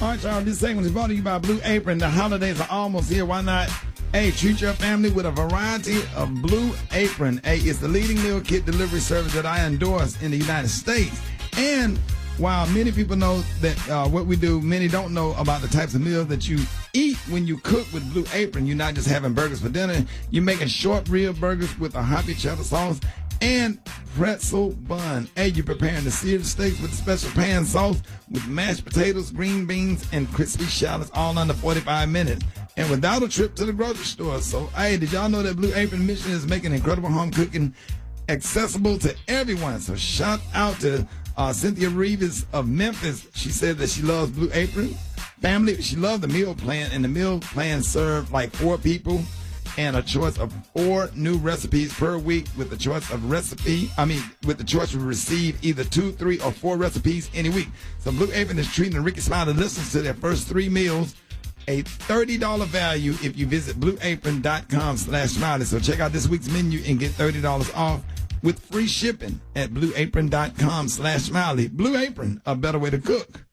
All right, y'all, this segment is brought to you by Blue Apron. The holidays are almost here. Why not, treat your family with a variety of Blue Apron. It's the leading meal kit delivery service that I endorse in the United States. And while many people know that what we do, many don't know about the types of meals that you eat when you cook with Blue Apron. You're not just having burgers for dinner. You're making short rib burgers with a hoppy cheddar sauce and pretzel bun. You're preparing the seared steaks with a special pan sauce with mashed potatoes, green beans, and crispy shallots, all under 45 minutes. And without a trip to the grocery store. So, did y'all know that Blue Apron mission is making incredible home cooking accessible to everyone? So shout out to Cynthia Reeves of Memphis. She said that she loves Blue Apron family. She loved the meal plan, and the meal plan served like 4 people and a choice of 4 new recipes per week with the choice of with the choice to receive either 2, 3, or 4 recipes any week. So Blue Apron is treating the Rickey Smiley listeners to their first 3 meals a $30 value if you visit blueapron.com/smiley. So check out this week's menu and get $30 off with free shipping at blueapron.com/smiley. Blue Apron, a better way to cook.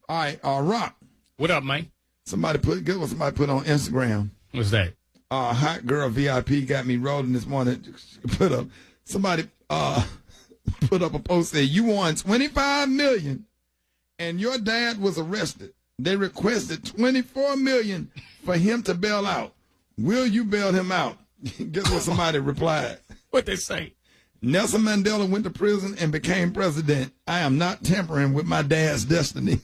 All right, Rock. What up, man? Somebody put on Instagram. What's that? Hot Girl VIP got me rolling this morning. Somebody put up a post saying, you won $25 million and your dad was arrested. They requested $24 million for him to bail out. Will you bail him out? Guess what somebody replied? What they say? Nelson Mandela went to prison and became president. I am not tampering with my dad's destiny.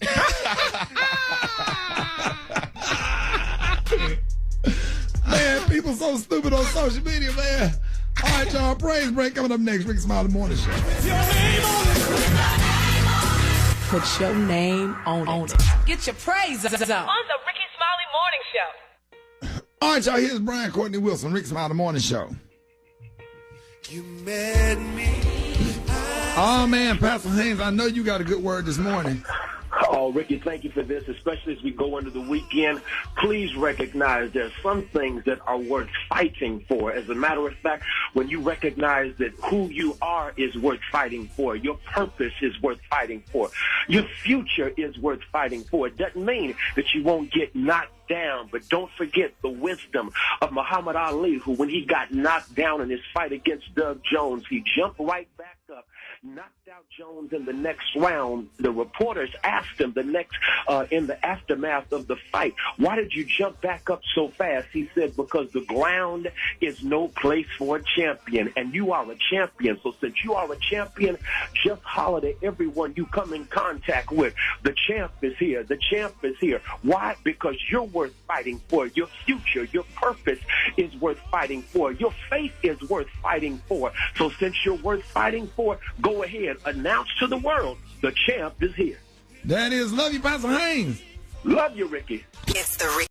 Man, people so stupid on social media, man. All right, y'all, praise break coming up next. Rickey Smiley Morning Show. Put your name on it. Get your praises up. On the Rickey Smiley Morning Show. All right, y'all, here's Brian Courtney Wilson, Rickey Smiley Morning Show. You made me. Oh, man, Pastor Haynes, I know you got a good word this morning. Oh, Rickey, thank you for this, especially as we go into the weekend. Please recognize there's some things that are worth fighting for. As a matter of fact, when you recognize that who you are is worth fighting for, your purpose is worth fighting for, your future is worth fighting for. It doesn't mean that you won't get knocked down, but don't forget the wisdom of Muhammad Ali, who when he got knocked down in his fight against Doug Jones, he jumped right back up, knocked out Jones in the next round. The reporters asked him in the aftermath of the fight, why did you jump back up so fast? He said, because the ground is no place for a champion, and you are a champion. So since you are a champion, just holler to everyone you come in contact with. The champ is here. The champ is here. Why? Because you're worth fighting for. Your future, your purpose is worth fighting for. Your faith is worth fighting for. So since you're worth fighting for, go ahead, announce to the world, the champ is here. That is, love you, Pastor Haynes. Love you, Rickey. It's the Rickey